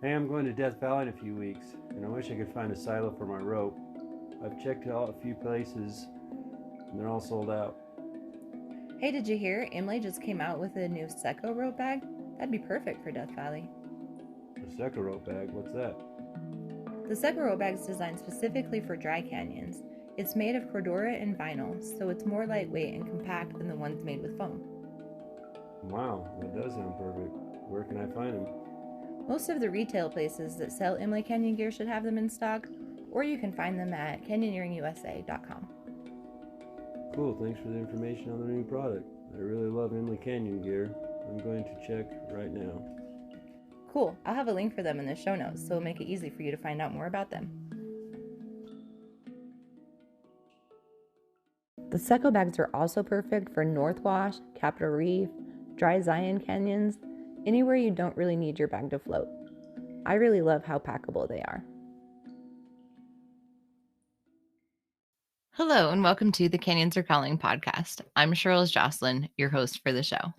Hey, I'm going to Death Valley in a few weeks, and I wish I could find a silo for my rope. I've checked out a few places, and they're all sold out. Hey, did you hear? Emily just came out with a new Seco rope bag. That'd be perfect for Death Valley. A Seca rope bag? What's that? The Seco rope bag is designed specifically for dry canyons. It's made of cordura and vinyl, so it's more lightweight and compact than the ones made with foam. Wow, that does sound perfect. Where can I find them? Most of the retail places that sell Emily Canyon gear should have them in stock, or you can find them at canyoneeringusa.com. Cool, thanks for the information on the new product. I really love Emily Canyon gear. I'm going to check right now. Cool, I'll have a link for them in the show notes, so it'll make it easy for you to find out more about them. The Seco bags are also perfect for North Wash, Capitol Reef, dry Zion canyons, anywhere you don't really need your bag to float. I really love how packable they are. Hello, and welcome to the Canyons Are Calling podcast. I'm Cheryl Jocelyn, your host for the show.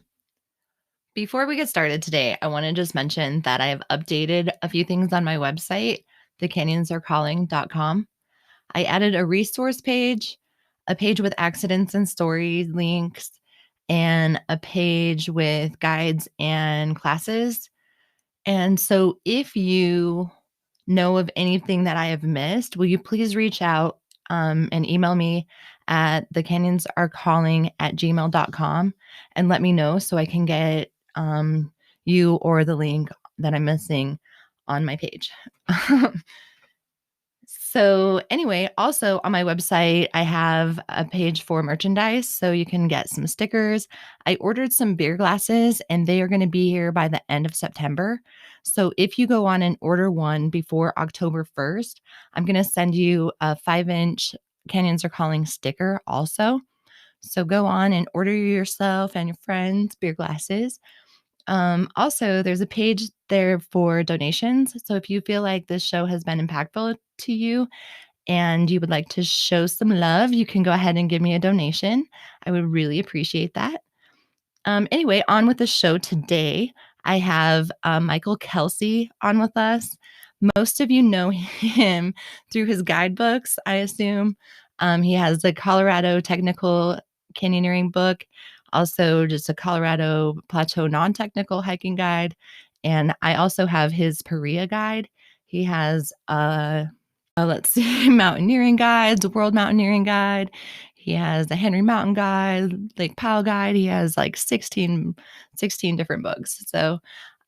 Before we get started today, I want to just mention that I have updated a few things on my website, thecanyonsarecalling.com. I added a resource page, a page with accidents and story links, and a page with guides and classes. And so if you know of anything that I have missed, will you please reach out and email me at thecanyonsarecalling@gmail.com and let me know so I can get you or the link that I'm missing on my page. So anyway, also on my website, I have a page for merchandise, so you can get some stickers. I ordered some beer glasses, and they are going to be here by the end of September. So if you go on and order one before October 1st, I'm going to send you a 5-inch Canyons Are Calling sticker also. So go on and order yourself and your friends beer glasses. Also, there's a page there for donations. So if you feel like this show has been impactful to you and you would like to show some love, you can go ahead and give me a donation. I would really appreciate that. Anyway, on with the show today. I have Michael Kelsey on with us. Most of you know him through his guidebooks, I assume. He has the Colorado Technical Canyoneering book, also just a Colorado Plateau non-technical hiking guide. And I also have his Paria guide. He has let's see, mountaineering guides, World Mountaineering Guide. He has the Henry Mountain Guide, Lake Powell Guide. He has like 16 different books. So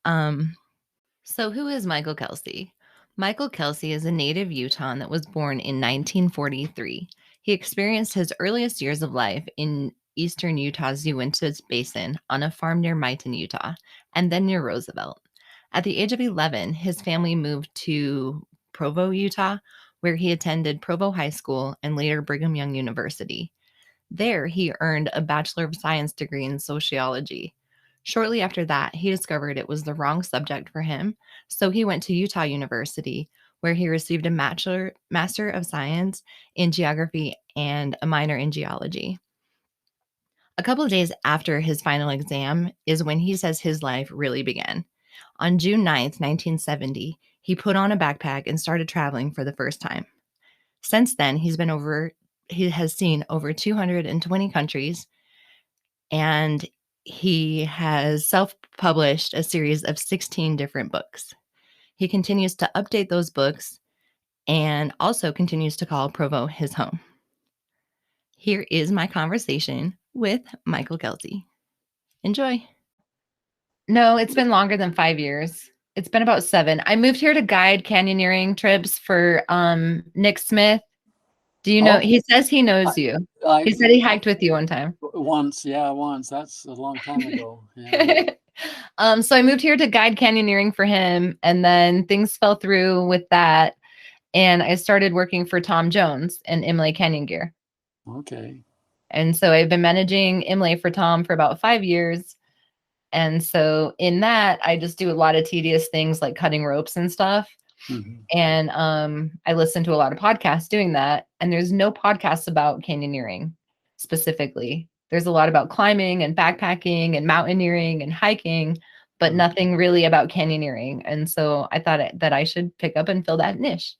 who is Michael Kelsey? Michael Kelsey is a native Utahn that was born in 1943. He experienced his earliest years of life in eastern Utah's Uinta Basin on a farm near Mighton, Utah, and then near Roosevelt. At the age of 11, his family moved to Provo, Utah, where he attended Provo High School and later Brigham Young University. There, he earned a Bachelor of Science degree in sociology. Shortly after that, he discovered it was the wrong subject for him, so he went to Utah University, where he received a Master of Science in geography and a minor in geology. A couple of days after his final exam is when he says his life really began. On June 9th, 1970, he put on a backpack and started traveling for the first time. Since then, he has seen over 220 countries, and he has self-published a series of 16 different books. He continues to update those books and also continues to call Provo his home. Here is my conversation with Michael Kelsey. Enjoy. No, it's been longer than 5 years. It's been about 7. I moved here to guide canyoneering trips for Nick Smith. Do you know? Oh, He says he knows you. I He said he hiked with you one time. once. That's a long time ago. Yeah. So I moved here to guide canyoneering for him, and then things fell through with that, and I started working for Tom Jones and Imlay Canyon Gear. Okay. And so I've been managing Imlay for Tom for about 5 years. And so in that, I just do a lot of tedious things like cutting ropes and stuff. Mm-hmm. And I listen to a lot of podcasts doing that. And there's no podcasts about canyoneering specifically. There's a lot about climbing and backpacking and mountaineering and hiking, but nothing really about canyoneering. And so I thought that I should pick up and fill that niche.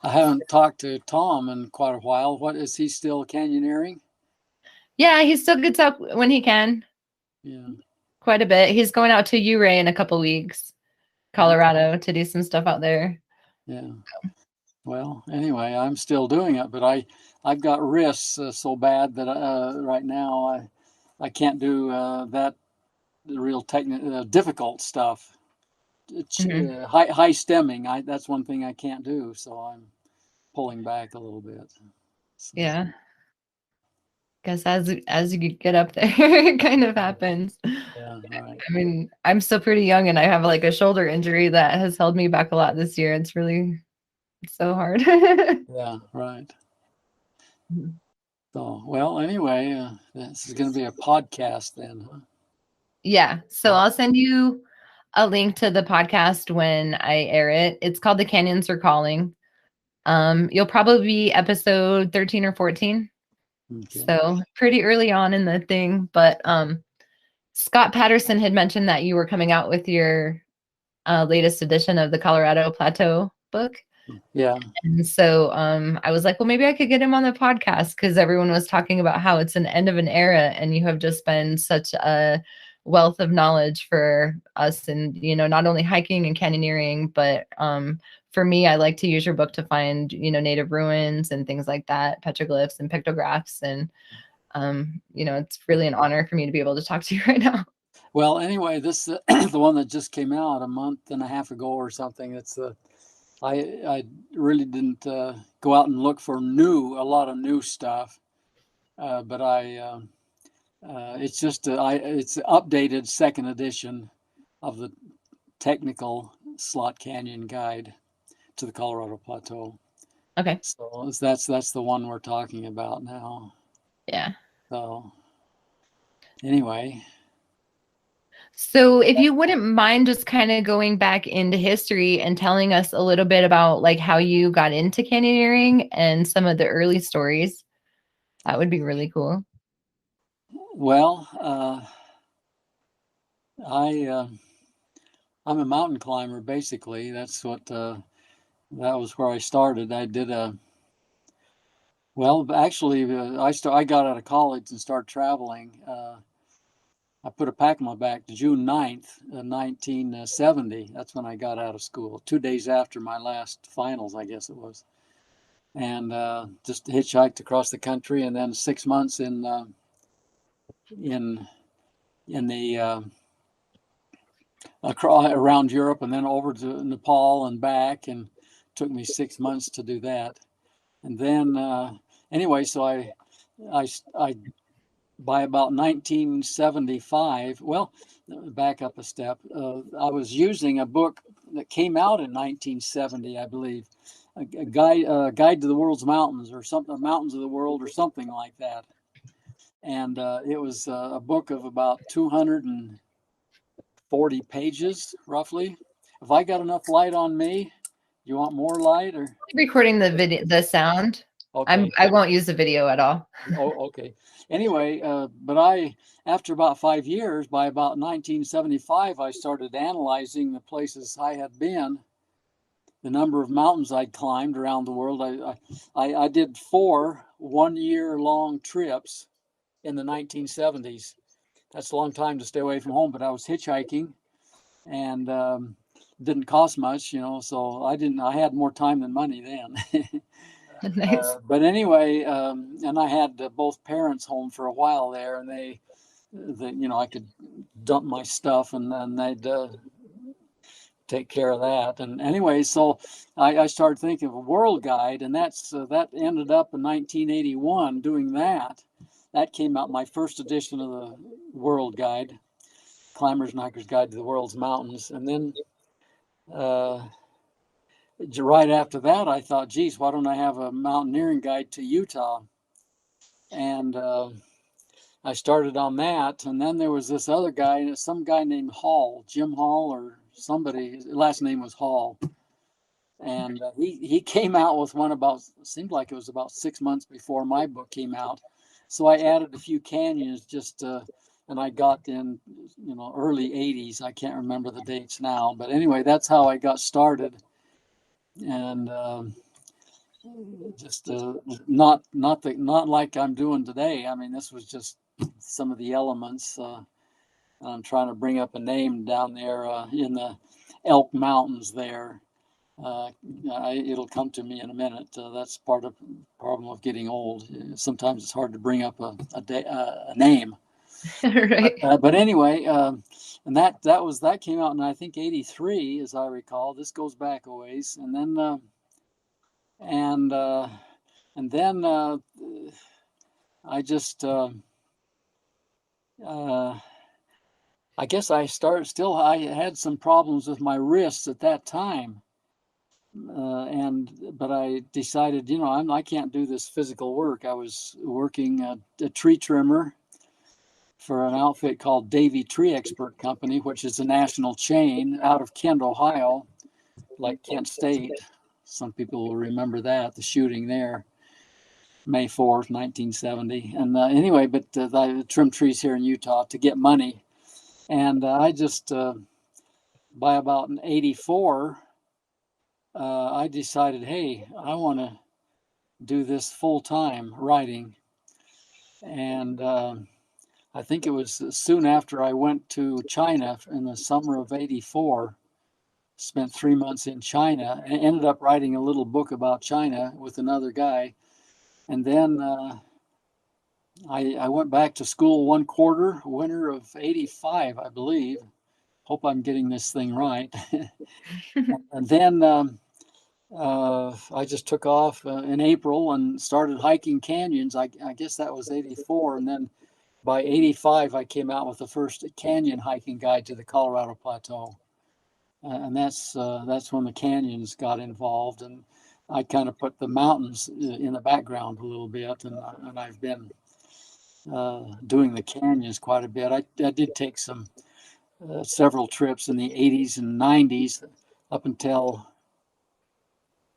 I haven't talked to Tom in quite a while. What is he still canyoneering? Yeah, he still gets out when he can. Yeah. Quite a bit. He's going out to Ouray in a couple weeks, Colorado, to do some stuff out there. Yeah. Well, anyway, I'm still doing it, but I've got wrists so bad that right now I can't do that real difficult stuff. High stemming. That's one thing I can't do, so I'm pulling back a little bit. So. Yeah. Guess as you get up there, it kind of happens. Yeah, right. I mean, I'm still pretty young and I have like a shoulder injury that has held me back a lot this year. It's so hard. Yeah, right. So, well, anyway, this is going to be a podcast then, huh? Yeah. So I'll send you a link to the podcast when I air it. It's called The Canyons Are Calling. You'll probably be episode 13 or 14. Okay. So pretty early on in the thing, but Scott Patterson had mentioned that you were coming out with your latest edition of the Colorado Plateau book. Yeah. And so I was like, well, maybe I could get him on the podcast because everyone was talking about how it's an end of an era and you have just been such a wealth of knowledge for us and, you know, not only hiking and canyoneering, but for me, I like to use your book to find, you know, native ruins and things like that, petroglyphs and pictographs. And, you know, it's really an honor for me to be able to talk to you right now. Well, anyway, this the one that just came out a month and a half ago or something. It's I really didn't go out and look for a lot of new stuff, but it's just it's updated second edition of the technical slot canyon guide to the Colorado Plateau. Okay. So that's the one we're talking about now. Yeah. So anyway. So if you wouldn't mind just kind of going back into history and telling us a little bit about like how you got into canyoneering and some of the early stories, that would be really cool. Well, I'm a mountain climber, basically. That's what, that was where I started. I did actually, I got out of college and started traveling. I put a pack on my back June 9th, 1970. That's when I got out of school, 2 days after my last finals, I guess it was. And just hitchhiked across the country, and then 6 months in the around Europe, and then over to Nepal and back, and took me 6 months to do that. And then anyway, so I by about 1975, well, back up a step, I was using a book that came out in 1970, I believe, a guide to the world's mountains, or something, mountains of the world, or something like that. And it was a book of about 240 pages, roughly. If I got enough light on me, you want more light, or recording the video, the sound? Okay. I won't use the video at all. Oh, okay. Anyway, but after about 5 years, by about 1975, I started analyzing the places I had been, the number of mountains I'd climbed around the world. I did 4 one-year-long trips in the 1970s. That's a long time to stay away from home, but I was hitchhiking, and didn't cost much, you know, so I had more time than money then. Nice. But anyway, and I had both parents home for a while there, and they you know, I could dump my stuff, and then they'd take care of that. And anyway, so I started thinking of a world guide, and that ended up in 1981 doing that. That came out, my first edition of the world guide, Climbers and Hikers Guide to the World's Mountains. And then right after that, I thought, geez, why don't I have a mountaineering guide to Utah? And I started on that. And then there was this other guy, some guy named Hall, Jim Hall, or somebody, his last name was Hall. And he came out with one seemed like it was about 6 months before my book came out. So I added a few canyons just and I got in, early 80s. I can't remember the dates now, but anyway, that's how I got started. And just not like I'm doing today. I mean, this was just some of the elements. I'm trying to bring up a name down there in the Elk Mountains there. It'll come to me in a minute. That's part of the problem of getting old. Sometimes it's hard to bring up a name. Right. But anyway, and that came out in, I think, 83, as I recall. This goes back a ways, and then I just I guess I had some problems with my wrists at that time. But I decided, I can't do this physical work. I was working a tree trimmer for an outfit called Davy Tree Expert Company, which is a national chain out of Kent, Ohio, like Kent State. Some people will remember that, the shooting there, May 4th, 1970. And anyway, but I trimmed trees here in Utah to get money. And I just, by about 84, I decided, hey, I want to do this full time writing. And I think it was soon after I went to China in the summer of 84, spent 3 months in China, and ended up writing a little book about China with another guy. And then I went back to school one quarter, winter of 85, I believe. Hope I'm getting this thing right. And then I just took off in April and started hiking canyons. I guess that was 84. And then by 85, I came out with the first canyon hiking guide to the Colorado Plateau. And that's when the canyons got involved. And I kind of put the mountains in the background a little bit. And I've been doing the canyons quite a bit. I did take several trips in the 80s and 90s up until,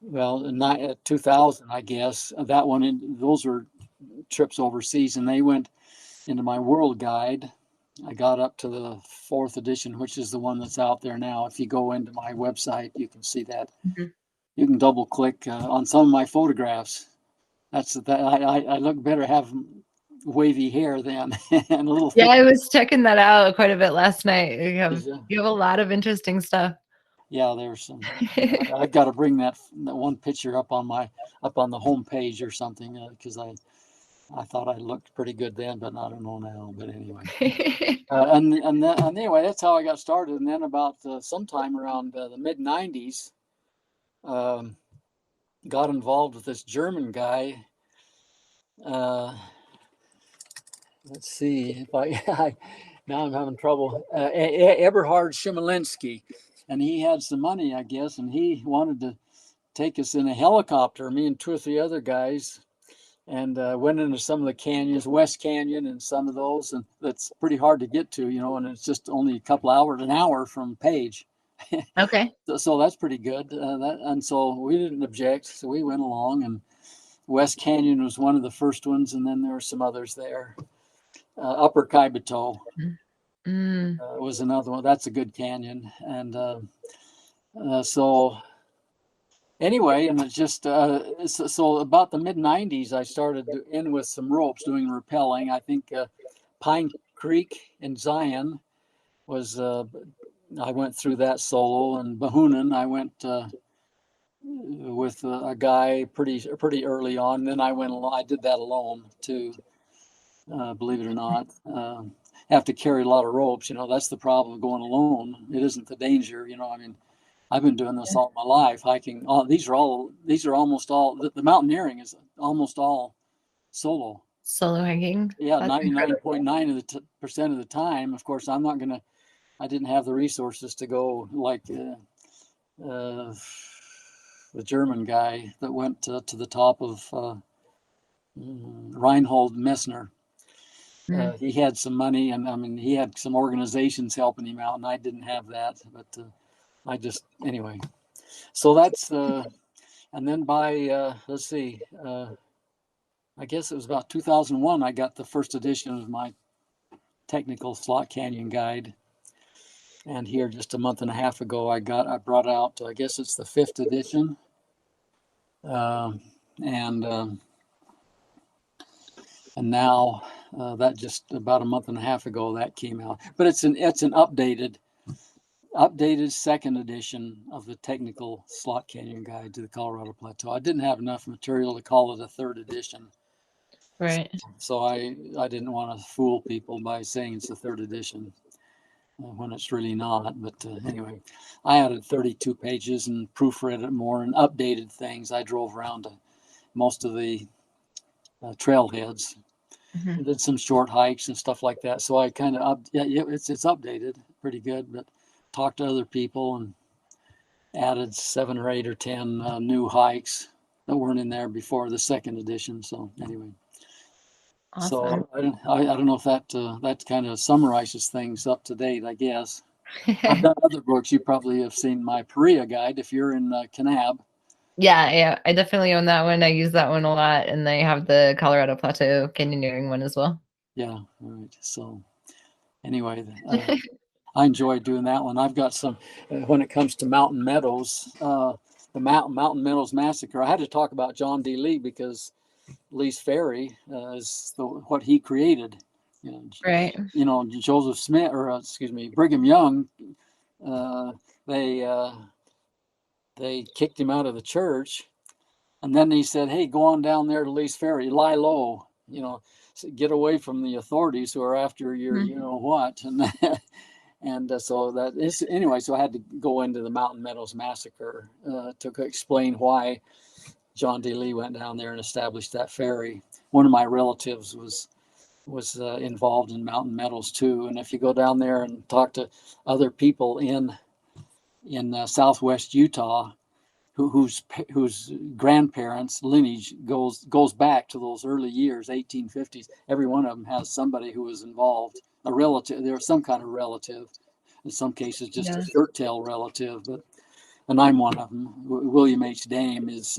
well, 2000, I guess. Those were trips overseas, and they went into my world guide. I got up to the 4th edition, which is the one that's out there now. If you go into my website, you can see that. Mm-hmm. You can double click on some of my photographs. I look better having wavy hair then. And a little. Yeah, I was checking that out quite a bit last night. You have a lot of interesting stuff. Yeah, there's some. I've got to bring that one picture up on the home page or something, because I thought I looked pretty good then, but I don't know now. But anyway, anyway, that's how I got started. And then about sometime around the mid 90s, got involved with this German guy. Let's see if I now I'm having trouble. Eberhard Schimelinsky, and he had some money, I guess, and he wanted to take us in a helicopter, me and 2 or 3 other guys, and went into some of the canyons, West Canyon and some of those, and that's pretty hard to get to, and it's just only an hour from Page. Okay. So that's pretty good. And so we didn't object, so we went along, and West Canyon was one of the first ones, and then there were some others there. Upper Kaibato was another one. That's a good canyon. And so anyway, and it's just so about the mid 90s, I started in with some ropes doing rappelling. I think Pine Creek in Zion was I went through that solo, and Bahunan I went with a guy pretty early on. And then I did that alone too. Believe it or not, have to carry a lot of ropes. That's the problem going alone. It isn't the danger. I mean, I've been doing this all my life, hiking. These are almost all. The mountaineering is almost all solo. Solo hiking. Yeah, 99.9% of the time. Of course, I didn't have the resources to go like the German guy that went to the top of Reinhold Messner. He had some money, and I mean, he had some organizations helping him out, and I didn't have that. But anyway. So that's and then by let's see, I guess it was about 2001. I got the first edition of my Technical Slot Canyon Guide. And here, just a month and a half ago, I brought out, I guess it's the 5th edition. And now that just about a month and a half ago that came out. But it's an updated 2nd edition of the Technical Slot Canyon Guide to the Colorado Plateau. I didn't have enough material to call it a 3rd edition. Right. So I didn't want to fool people by saying it's the 3rd edition when it's really not. But anyway, I added 32 pages and proofread it more and updated things. I drove around to most of the trailheads, Mhm. did some short hikes and stuff like that. So I kind of it's updated pretty good, but talked to other people and added 7 or 8 or 10 new hikes that weren't in there before the 2nd edition. So anyway. Awesome. So I don't know if that kind of summarizes things up to date, I guess. I've done other books. You probably have seen my Perea guide if you're in Kanab. Yeah, I definitely own that one. I use that one a lot, and they have the Colorado Plateau Canyoneering one as well. Yeah, right. So anyway, I enjoy doing that one. I've got some, when it comes to Mountain Meadows, the Mountain Meadows Massacre. I had to talk about John D. Lee because Lee's Ferry is what he created. Right. Joseph Smith, or Brigham Young, they kicked him out of the church, and then he said, "Hey, go on down there to Lee's Ferry, lie low, get away from the authorities who are after your, Mhm. you know what." And so that is anyway. So I had to go into the Mountain Meadows Massacre to explain why John D. Lee went down there and established that ferry. One of my relatives was involved in Mountain Meadows too. And if you go down there and talk to other people in Southwest Utah, whose grandparents' lineage goes back to those early years, 1850s, every one of them has somebody who was involved, a relative. There was some kind of relative. In some cases, just a shirt tail relative, and I'm one of them. William H. Dame is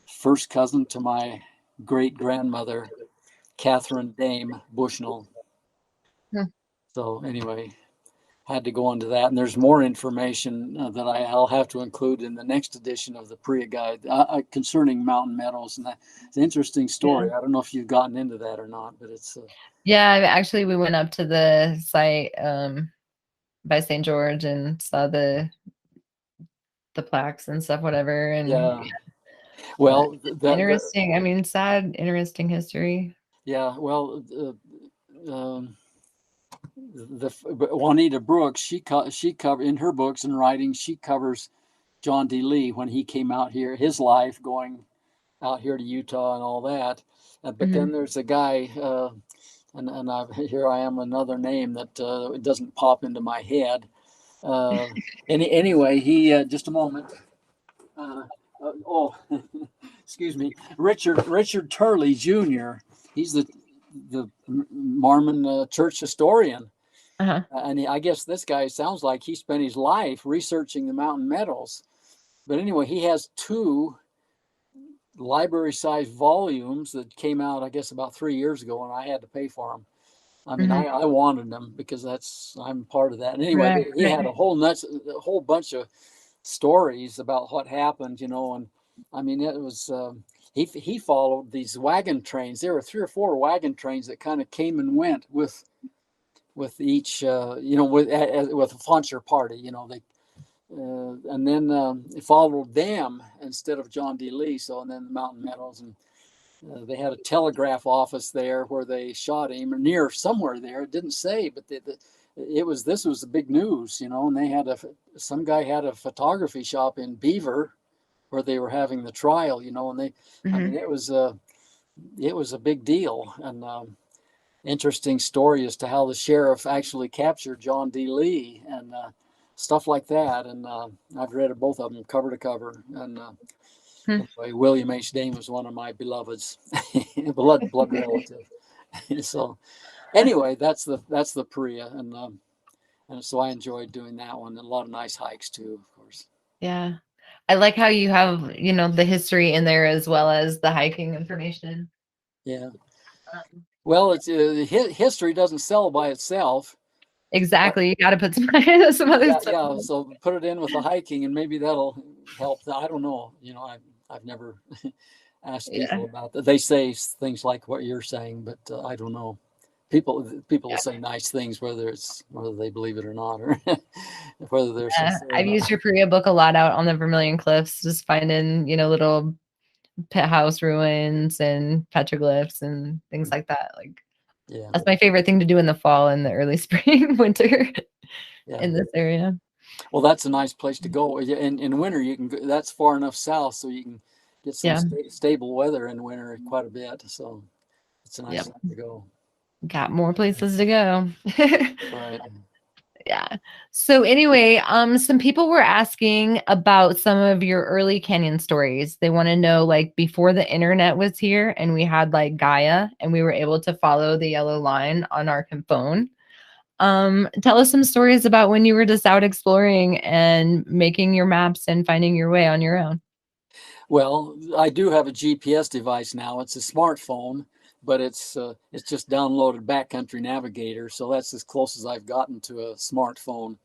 first cousin to my great grandmother, Catherine Dame Bushnell. Hmm. So anyway, had to go into that, and there's more information that I'll have to include in the next edition of the Perea Guide concerning Mountain Meadows, and it's an interesting story. I don't know if you've gotten into that or not, but it's actually we went up to the site by St. George and saw the plaques and stuff, whatever. And yeah. Well, interesting. I mean, sad, interesting history. Yeah. Well, Juanita Brooks, she covered in her books and writings. She covers John D. Lee when he came out here, his life going out here to Utah and all that. But then there's a guy, and here I am, another name that doesn't pop into my head. Anyway, he just a moment. Excuse me, Richard Turley Jr. He's the Mormon church historian. And I guess this guy sounds like he spent his life researching the Mountain Meadows. But anyway, he has 2 library-sized volumes that came out, I guess, about 3 years ago, and I had to pay for them. I mean, I wanted them because I'm part of that. And anyway, he had a whole bunch of stories about what happened, and I mean, it was he followed these wagon trains. There were 3 or 4 wagon trains that kind of came and went with each, with a Fancher party, they. And then followed them instead of John D. Lee. So, and then the Mountain Meadows, and they had a telegraph office there where they shot him, or near somewhere there. It didn't say, but this was the big news, And they had some guy had a photography shop in Beaver where they were having the trial, And they, I mean, it was a big deal, and interesting story as to how the sheriff actually captured John D. Lee and stuff like that. And I've read both of them cover to cover. And anyway, William H. Dame was one of my beloveds, blood relative. So anyway, that's the Perea, and so I enjoyed doing that one. And a lot of nice hikes too, of course. Yeah, I like how you have the history in there as well as the hiking information. Yeah. Well, it's history doesn't sell by itself. Exactly. You got to put some, some other Yeah, stuff. yeah. So put it in with the hiking, and maybe that'll help. I don't know. I've never asked Yeah. people about that. They say things like what you're saying, but I don't know. People will Yeah. say nice things, whether they believe it or not, or whether they're sincere or I've used not. your Korea book a lot out on the Vermilion Cliffs, just finding, little pit house ruins and petroglyphs and things like that. Like Yeah, that's my favorite thing to do in the fall and the early spring, winter yeah. in this area. Well, that's a nice place to go. In winter, you can go, that's far enough south, so you can get some Yeah. stable weather in winter quite a bit. So it's a nice Yep. time to go. Got more places to go. Right. Yeah. So anyway, some people were asking about some of your early canyon stories. They want to know, like, before the internet was here and we had like Gaia and we were able to follow the yellow line on our phone. Tell us some stories about when you were just out exploring and making your maps and finding your way on your own. Well, I do have a GPS device now. It's a smartphone, but it's just downloaded Backcountry Navigator, so that's as close as I've gotten to a smartphone.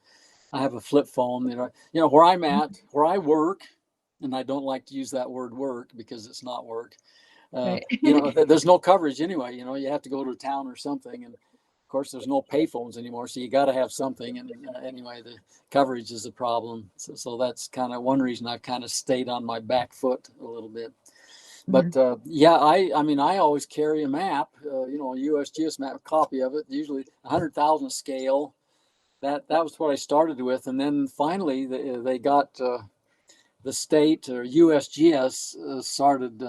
I have a flip phone. Where I'm at, where I work, and I don't like to use that word work because it's not work. Right. There's no coverage anyway. You have to go to a town or something, and of course, there's no payphones anymore, so you got to have something. And anyway, the coverage is a problem. So that's kind of one reason I've kind of stayed on my back foot a little bit. But yeah, I mean, I always carry a map, a USGS map, a copy of it, usually 100,000 scale. That was what I started with, and then finally they got the state or USGS started,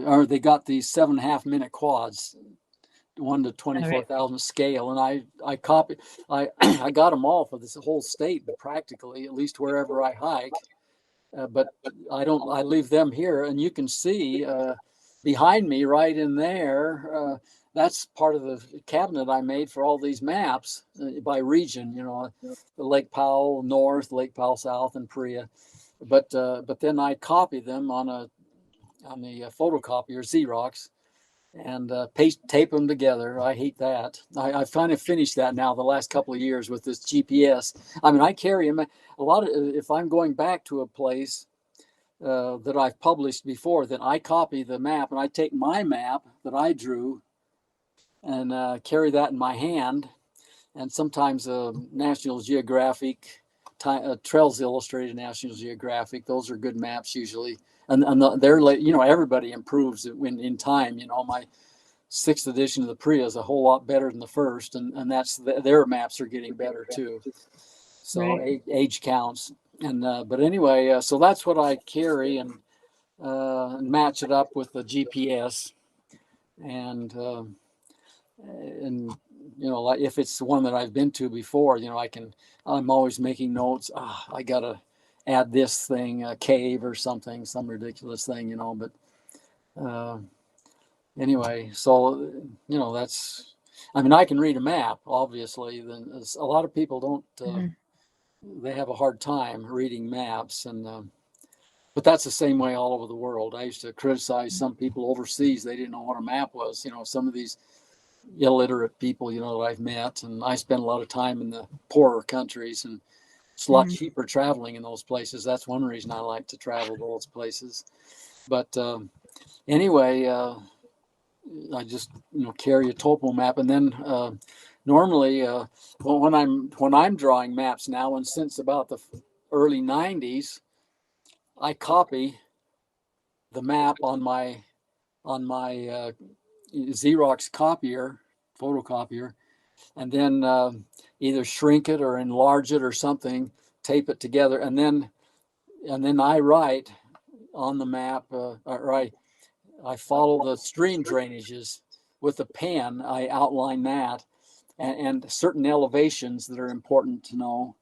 or they got these 7.5 minute quads, 1 to All 24,000 scale, and I copied. I got them all for this whole state, practically, at least wherever I hike. But I don't. I leave them here, and you can see behind me, right in there. That's part of the cabinet I made for all these maps by region. The Lake Powell North, Lake Powell South, and Priya. But then I copy them on the photocopier Xerox and tape them together. I hate that. I kind of finished that now the last couple of years with this GPS. I mean, I carry them a lot of. If I'm going back to a place that I've published before, then I copy the map and I take my map that I drew and carry that in my hand. And sometimes National Geographic, Trails Illustrated, National Geographic. Those are good maps usually. And they're like, everybody improves in time. My 6th edition of the Priya is a whole lot better than the first, and that's their maps are getting better too. So right. age counts, and but anyway, so that's what I carry and match it up with the GPS, and like if it's the one that I've been to before, I'm always making notes. I gotta add this thing, a cave or something, some ridiculous thing, but. Anyway, so that's. I mean, I can read a map. Obviously, then a lot of people don't. They have a hard time reading maps, but that's the same way all over the world. I used to criticize some people overseas; they didn't know what a map was. Some of these illiterate people, that I've met, and I spend a lot of time in the poorer countries, and it's a lot cheaper traveling in those places. That's one reason I like to travel to those places. But anyway. I just carry a topo map, and then normally when I'm drawing maps now, and since about the early '90s, I copy the map on my Xerox photocopier, and then either shrink it or enlarge it or something, tape it together, and then I write on the map, or I follow the stream drainages with a pen. I outline that and certain elevations that are important to know.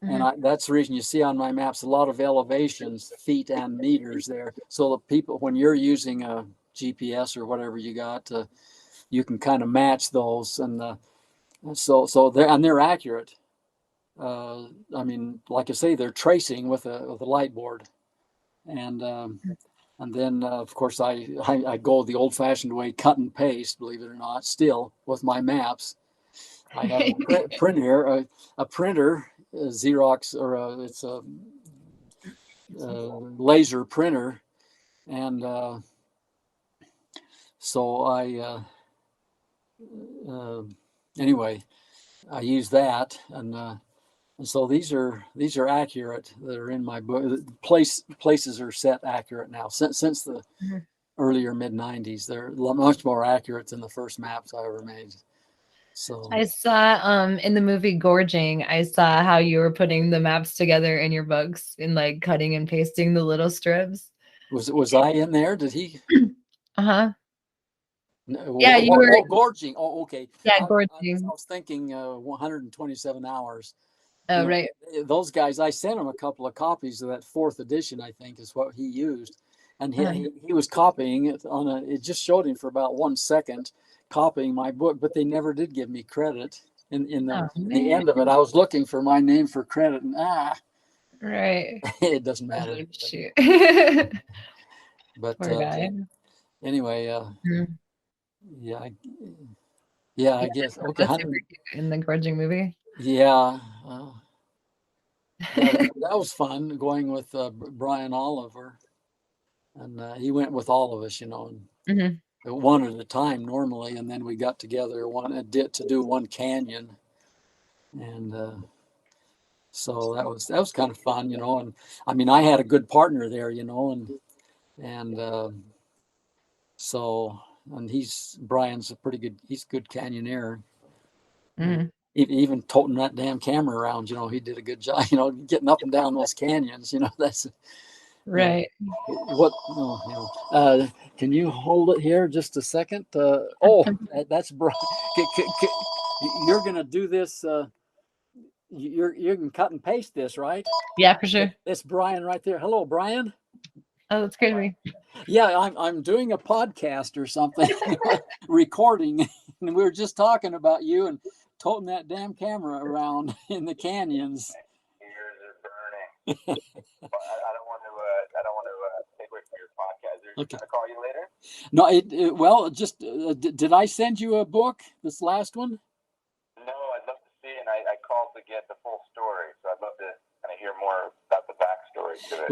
And that's the reason you see on my maps a lot of elevations, feet and meters there. So the people, when you're using a GPS or whatever you got, you can kind of match those. And so they're accurate. I mean, like I say, they're tracing with a light board. And And then, of course, I go the old-fashioned way, cut and paste, believe it or not, still with my maps. I have a print here, a printer, a Xerox, or it's a laser printer. And so anyway, I use that. And so these are accurate that are in my book. Places are set accurate now since the earlier mid 90s. They're much more accurate than the first maps I ever made. So I saw in the movie Gorging, I saw how you were putting the maps together in your books and like cutting and pasting the little strips. was I in there? Did he? Uh-huh. No, Yeah, you were. Gorging. Oh, okay. Yeah, I Gorging. was thinking 127 hours. Oh, You know, right. those guys, I sent him a couple of copies of that 4th edition, I think is what he used. And he was copying it it just showed him for about 1 second copying my book, but they never did give me credit in the end of it. I was looking for my name for credit and right. it doesn't matter. Oh, shoot. But Poor guy. anyway, Mhm. yeah, I guess. Okay. In the Grudging movie. Yeah. That was fun going with Brian Oliver. And he went with all of us, and one at a time normally. And then we got together to do one canyon. And so that was kind of fun, and I mean, I had a good partner there, and so, and Brian's he's a good canyoneer. Even toting that damn camera around, he did a good job, getting up and down those canyons, that's right. Can you hold it here just a second? That's Brian. You're gonna do this. You can cut and paste this, right? Yeah, for sure. It's Brian right there. Hello, Brian. Oh, that's crazy. Yeah, I'm doing a podcast or something, recording, and we were just talking about you and toting that damn camera around in the canyons. Ears are burning. I don't want to take away from your podcast. Okay. Can I call you later? No, well, just did I send you a book? This last one? No, I'd love to see it, and I called to get the full story, so I'd love to kind of hear more about the backstory to it.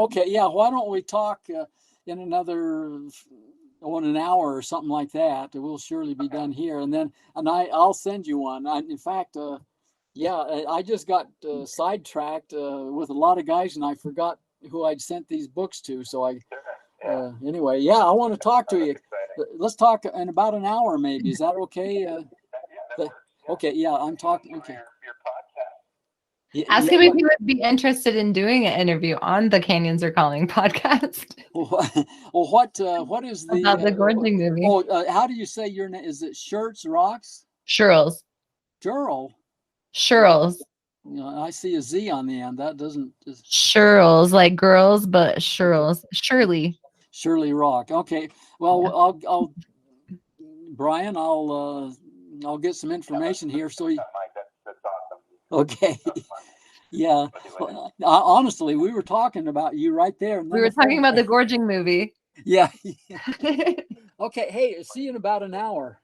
Okay, yeah. Why don't we talk in another an hour or something like that? We'll surely be done here, and I'll send you one. In fact, I just got sidetracked with a lot of guys, and I forgot who I'd sent these books to. So anyway, I want to talk to you. Exciting. Let's talk in about an hour, maybe. Is that okay? Okay, yeah, I'm talking. Okay. Your podcast. Ask him if he would be interested in doing an interview on the Canyons Are Calling podcast. Well, what is the about the Gorging movie? How do you say your name? Is it Shirts Rocks? Shirls. Shirls. I see a Z on the end. That doesn't. Shirls, like girls, but Shirls. Shirley Rock. Okay. Well, I'll Brian, I'll get some information here so you. That's awesome. Okay. Yeah. Honestly, we were talking about you right there. We were talking about the Gorging movie. Yeah. Okay. Hey, see you in about an hour.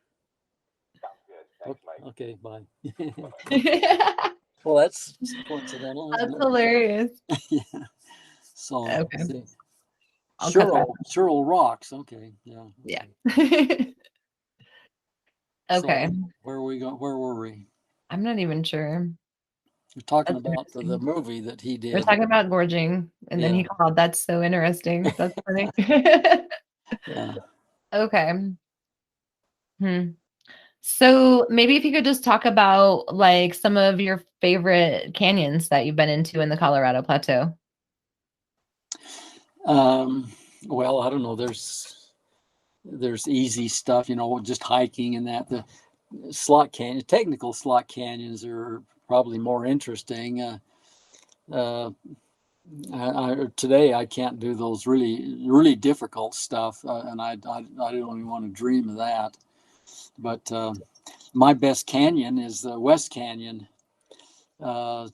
Sounds good. Thanks, Mike. Okay. Bye. Well, that's coincidental. That's hilarious. Yeah. So. Okay. Cheryl Rocks. Okay. Yeah. Yeah. Okay. So, where were we? I'm not even sure. We're talking about the movie that he did. We're talking about Gorging, and then he called. That's so interesting. That's funny. Yeah. Okay. So maybe if you could just talk about like some of your favorite canyons that you've been into in the Colorado Plateau. Well, I don't know. There's easy stuff, just hiking and that. The technical slot canyons are probably more interesting. Today I can't do those really, really difficult stuff, and I don't even want to dream of that. But my best canyon is the West Canyon,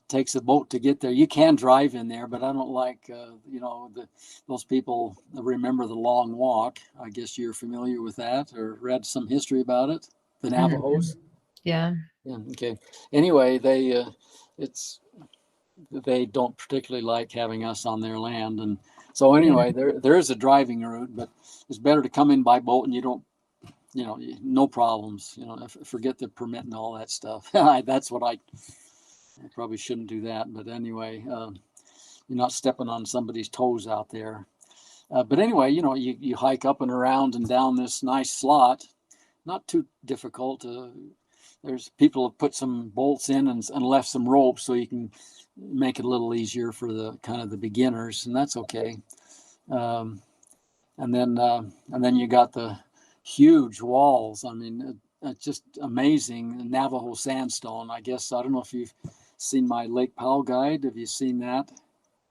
Takes a boat to get there. You can drive in there, but I don't like, those people remember the long walk. I guess you're familiar with that or read some history about it. The Navajos. Yeah. Yeah. Okay. Anyway, they don't particularly like having us on their land, and so anyway, there is a driving route, but it's better to come in by boat, and you don't, no problems. Forget the permit and all that stuff. That's what I probably shouldn't do that, but anyway, you're not stepping on somebody's toes out there. But anyway, you hike up and around and down this nice slot, not too difficult. There's people have put some bolts in and left some ropes so you can make it a little easier for the kind of the beginners, and that's okay. And then you got the huge walls. I mean, it's just amazing. Navajo sandstone. I guess I don't know if you've seen my Lake Powell guide. Have you seen that?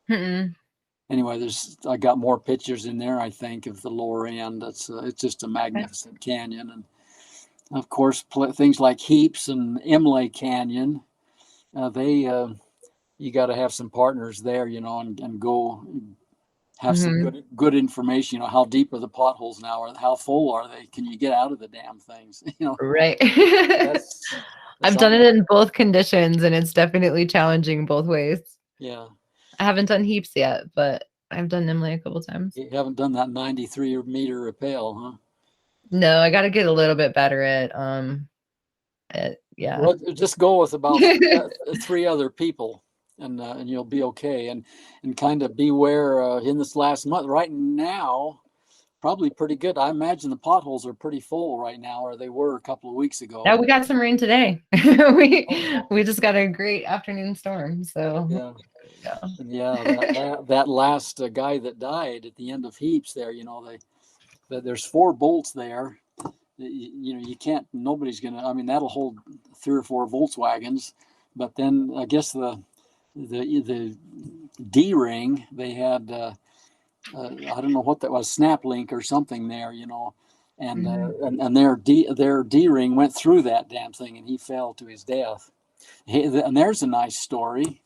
Mm-mm. Anyway, I got more pictures in there, I think, of the lower end. It's just a magnificent canyon, and of course things like Heaps and Imlay Canyon. You got to have some partners there, and go have some good information. How deep are the potholes now, or how full are they? Can you get out of the damn things? Right. That's I've done it in both conditions, and it's definitely challenging both ways. Yeah. I haven't done Heaps yet, but I've done Nimley a couple times. You haven't done that 93-meter rappel, huh? No, I got to get a little bit better at yeah. Well, just go with about 3 other people, and you'll be okay. And kind of beware in this last month. Right now, probably pretty good. I imagine the potholes are pretty full right now, or they were a couple of weeks ago. Yeah, we got some rain today. we just got a great afternoon storm. So that last guy that died at the end of Heaps there, there's 4 bolts there. You can't. Nobody's gonna. I mean, that'll hold 3 or 4 Volkswagens. But then I guess the D ring they had. I don't know what that was, snap link or something there, and their D ring went through that damn thing, and he fell to his death. And there's a nice story.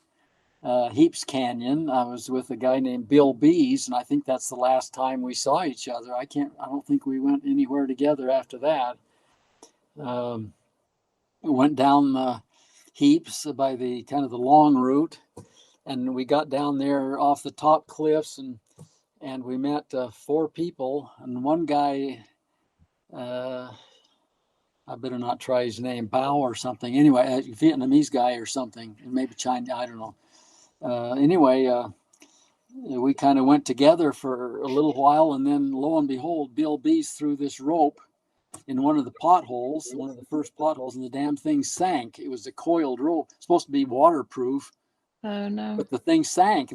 Heaps Canyon. I was with a guy named Bill Bees, and I think that's the last time we saw each other. I don't think we went anywhere together after that. We went down Heaps by the kind of the long route, and we got down there off the top cliffs, and we met 4 people, and one guy, I better not try his name, Bao or something. Anyway, a Vietnamese guy or something, and maybe China, I don't know. We kind of went together for a little while, and then lo and behold, Bill Bees threw this rope in one of the first potholes, and the damn thing sank. It was a coiled rope, supposed to be waterproof. Oh no! But the thing sank,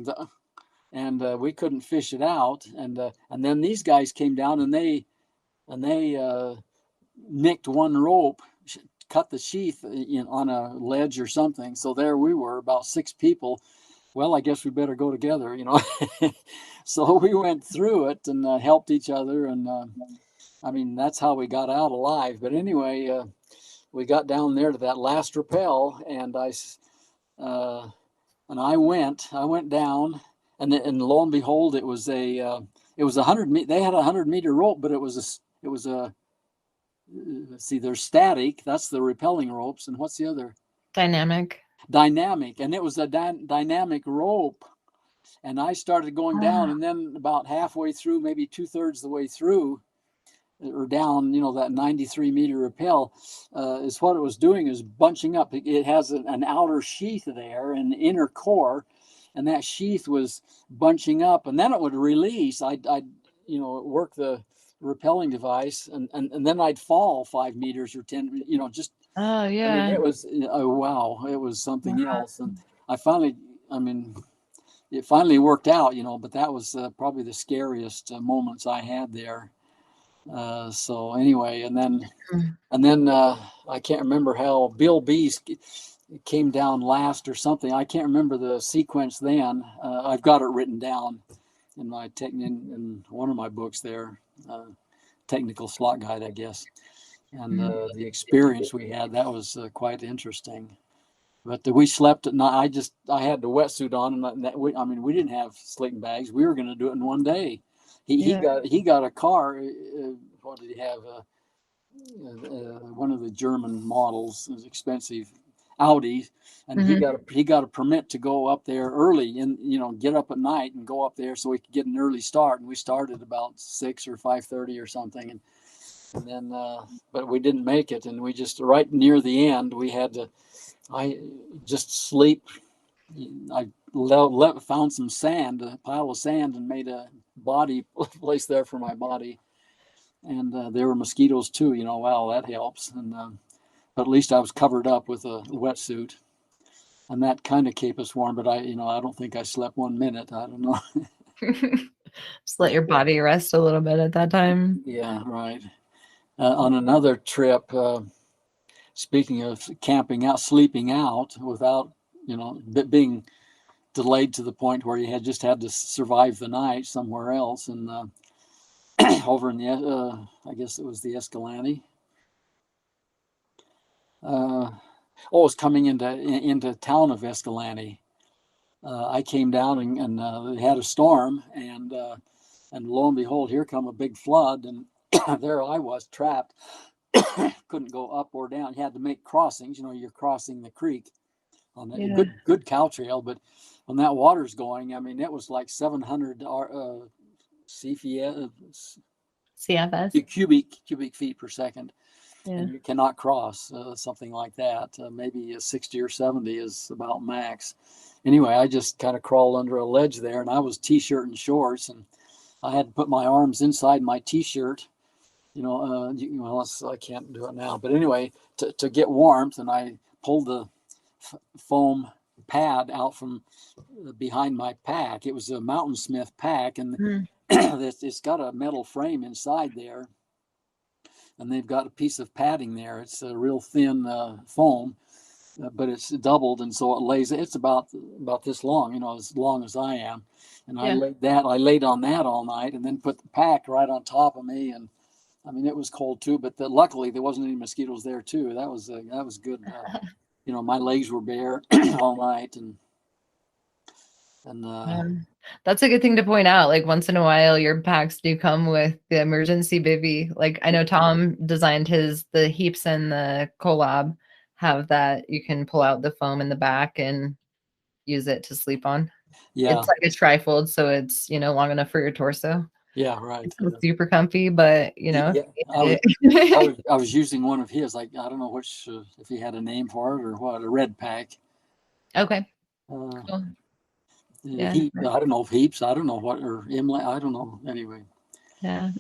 and we couldn't fish it out. And then these guys came down, and they nicked one rope, cut the sheath on a ledge or something. So there we were, about 6 people. Well, I guess we better go together, So we went through it and helped each other. And I mean, that's how we got out alive. But anyway, we got down there to that last rappel, and I went down, and lo and behold, it was 100. They had a 100-meter rope, but it was a let's see, there's static. That's the rappelling ropes, and what's the other? Dynamic, and it was a dynamic rope. And I started going down, and then about halfway through, maybe 2/3 the way through, or down, that 93-meter rappel, is what it was doing is bunching up. It has an outer sheath there, an inner core, and that sheath was bunching up, and then it would release. I'd work the rappelling device, and then I'd fall 5 meters or 10, just. Oh yeah. I mean, it was, wow, it was something else. And it finally worked out, but that was probably the scariest moments I had there. So anyway, and then I can't remember how Bill Bees came down last or something. I can't remember the sequence then. I've got it written down in one of my books there, Technical Slot Guide, I guess. And the experience we had, that was quite interesting. But we slept at night. I had the wetsuit on, and we didn't have sleeping bags. We were going to do it in one day. He got a car. What did he have? One of the German models, it was expensive, Audi, and he got a permit to go up there early and get up at night and go up there so we could get an early start. And we started about 6 or 5:30 or something, and then but we didn't make it. And we just right near the end we had to. I just sleep. I found some sand, a pile of sand, and made a body place there for my body. And there were mosquitoes too. Wow, that helps. And but at least I was covered up with a wetsuit, and that kind of kept us warm. But I don't think I slept 1 minute. I don't know. Just let your body rest a little bit at that time. Yeah, right. On another trip. Speaking of camping out, sleeping out without, being delayed to the point where you just had to survive the night somewhere else, and over in the, I guess it was the Escalante. It's coming into town of Escalante. I came down and they had a storm, and lo and behold, here come a big flood, and there I was trapped. Couldn't go up or down. You had to make crossings. You're crossing the creek on a good cow trail, but when that water's going, it was like 700 CFS cubic feet per second, Yeah. and you cannot cross something like that. Maybe a 60 or 70 is about max. Anyway, I just kind of crawled under a ledge there, and I was t-shirt and shorts, and I had to put my arms inside my t-shirt. I can't do it now, but anyway, to get warmth, and I pulled the foam pad out from behind my pack. It was a Mountain Smith pack, and it's got a metal frame inside there, and they've got a piece of padding there. It's a real thin foam, but it's doubled, and so it lays. It's about this long, as long as I am, and I laid on that all night, and then put the pack right on top of me, and it was cold too, but luckily there wasn't any mosquitoes there too. That was good. My legs were bare all night, and that's a good thing to point out. Like once in a while, your packs do come with the emergency bivy. Like I know Tom designed the heaps and the collab have that you can pull out the foam in the back and use it to sleep on. Yeah, it's like a trifold, so it's long enough for your torso. Yeah, right. It's super comfy, but I was using one of his. Like I don't know which, if he had a name for it or what. A red pack. Okay. Cool. Yeah. I don't know if heaps. I don't know what, or inlet. I don't know. Anyway. Yeah.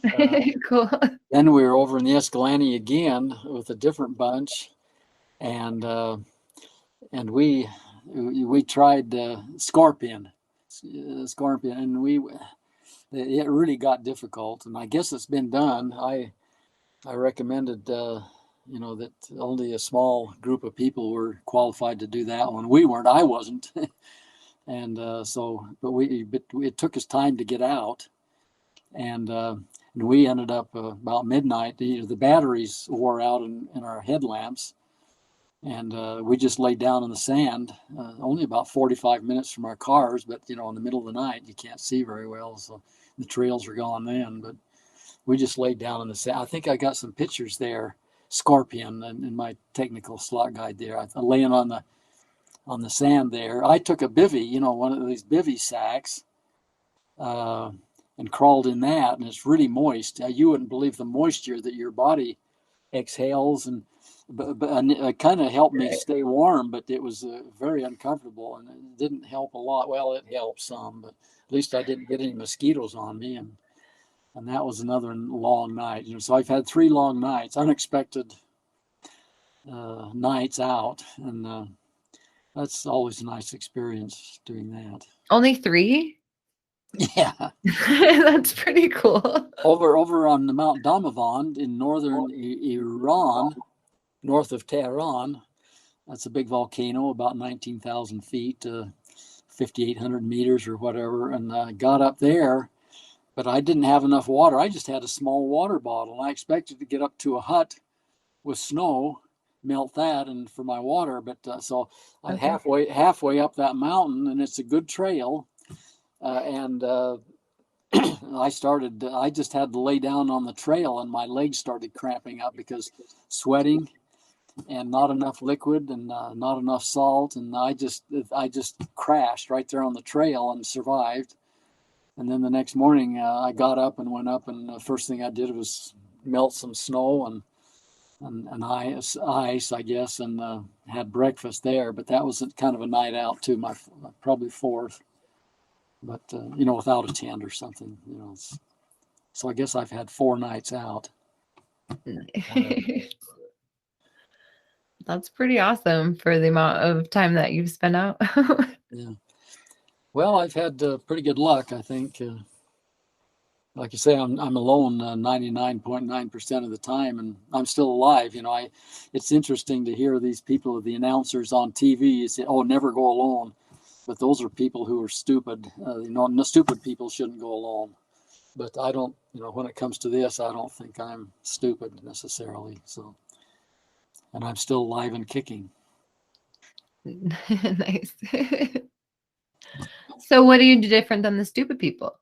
Cool. Then we were over in the Escalante again with a different bunch, and we tried scorpion, and it really got difficult, and I guess it's been done. I recommended, that only a small group of people were qualified to do that one. We weren't. I wasn't, and but it took us time to get out, and we ended up about midnight. The batteries wore out in our headlamps, and we just laid down in the sand. Only about 45 minutes from our cars, but in the middle of the night you can't see very well, so the trails are gone then. But we just laid down in the sand. I think I got some pictures there, scorpion, in my technical slot guide there. I laying on the sand there. I took a bivy, one of these bivy sacks, and crawled in that, and it's really moist. You wouldn't believe the moisture that your body exhales, and it kind of helped me stay warm, but it was very uncomfortable, and it didn't help a lot. Well, it helped some, but at least I didn't get any mosquitoes on me, and that was another long night. So I've had 3 long nights, unexpected nights out, and that's always a nice experience doing that. Only 3? Yeah. That's pretty cool. Over on the Mount Damavand in northern Iran, north of Tehran. That's a big volcano, about 19,000 feet, 5,800 meters or whatever. And I got up there, but I didn't have enough water. I just had a small water bottle. I expected to get up to a hut with snow, melt that and for my water. But so I Okay. halfway up that mountain, and it's a good trail. And I just had to lay down on the trail, and my legs started cramping up because sweating and not enough liquid and not enough salt. And I just crashed right there on the trail and survived. And then the next morning, I got up and went up, and the first thing I did was melt some snow and ice, I guess, and had breakfast there. But that was kind of a night out too, my probably fourth. But without a tent or something, so I guess I've had 4 nights out. That's pretty awesome for the amount of time that you've spent out. Yeah. Well, I've had pretty good luck, I think. Like you say, I'm alone 99.9% of the time, and I'm still alive. It's interesting to hear these people, the announcers on TV, say, "Oh, never go alone," but those are people who are stupid. No stupid people shouldn't go alone. But I don't. When it comes to this, I don't think I'm stupid necessarily. So, and I'm still alive and kicking. Nice. So what do you do different than the stupid people?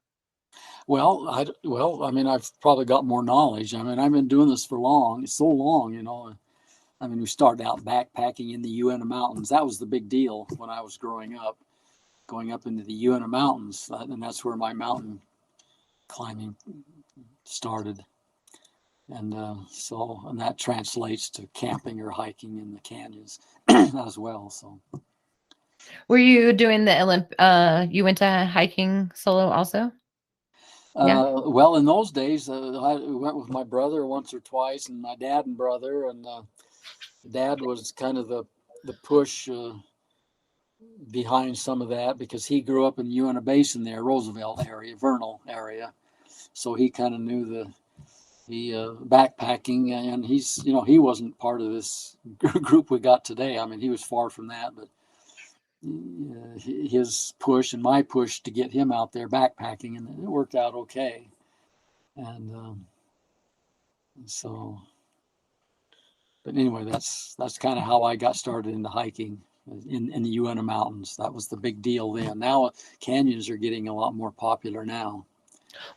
Well, I mean, I've probably got more knowledge. I mean, I've been doing this for long. It's so long. I mean, we started out backpacking in the Uinta Mountains. That was the big deal when I was growing up, going up into the Uinta Mountains, and that's where my mountain climbing started. And and that translates to camping or hiking in the canyons as well. So. Were you doing you went to hiking solo also? Yeah. Well, in those days, I went with my brother once or twice, and my dad and brother, and Dad was kind of the push behind some of that because he grew up in Uinta Basin there, Roosevelt area, Vernal area, so he kind of knew the backpacking, and he wasn't part of this group we got today. I mean, he was far from that, but his push and my push to get him out there backpacking, and it worked out okay. And so, but anyway, that's kind of how I got started into hiking in the Uinta Mountains. That was the big deal then. Now canyons are getting a lot more popular now.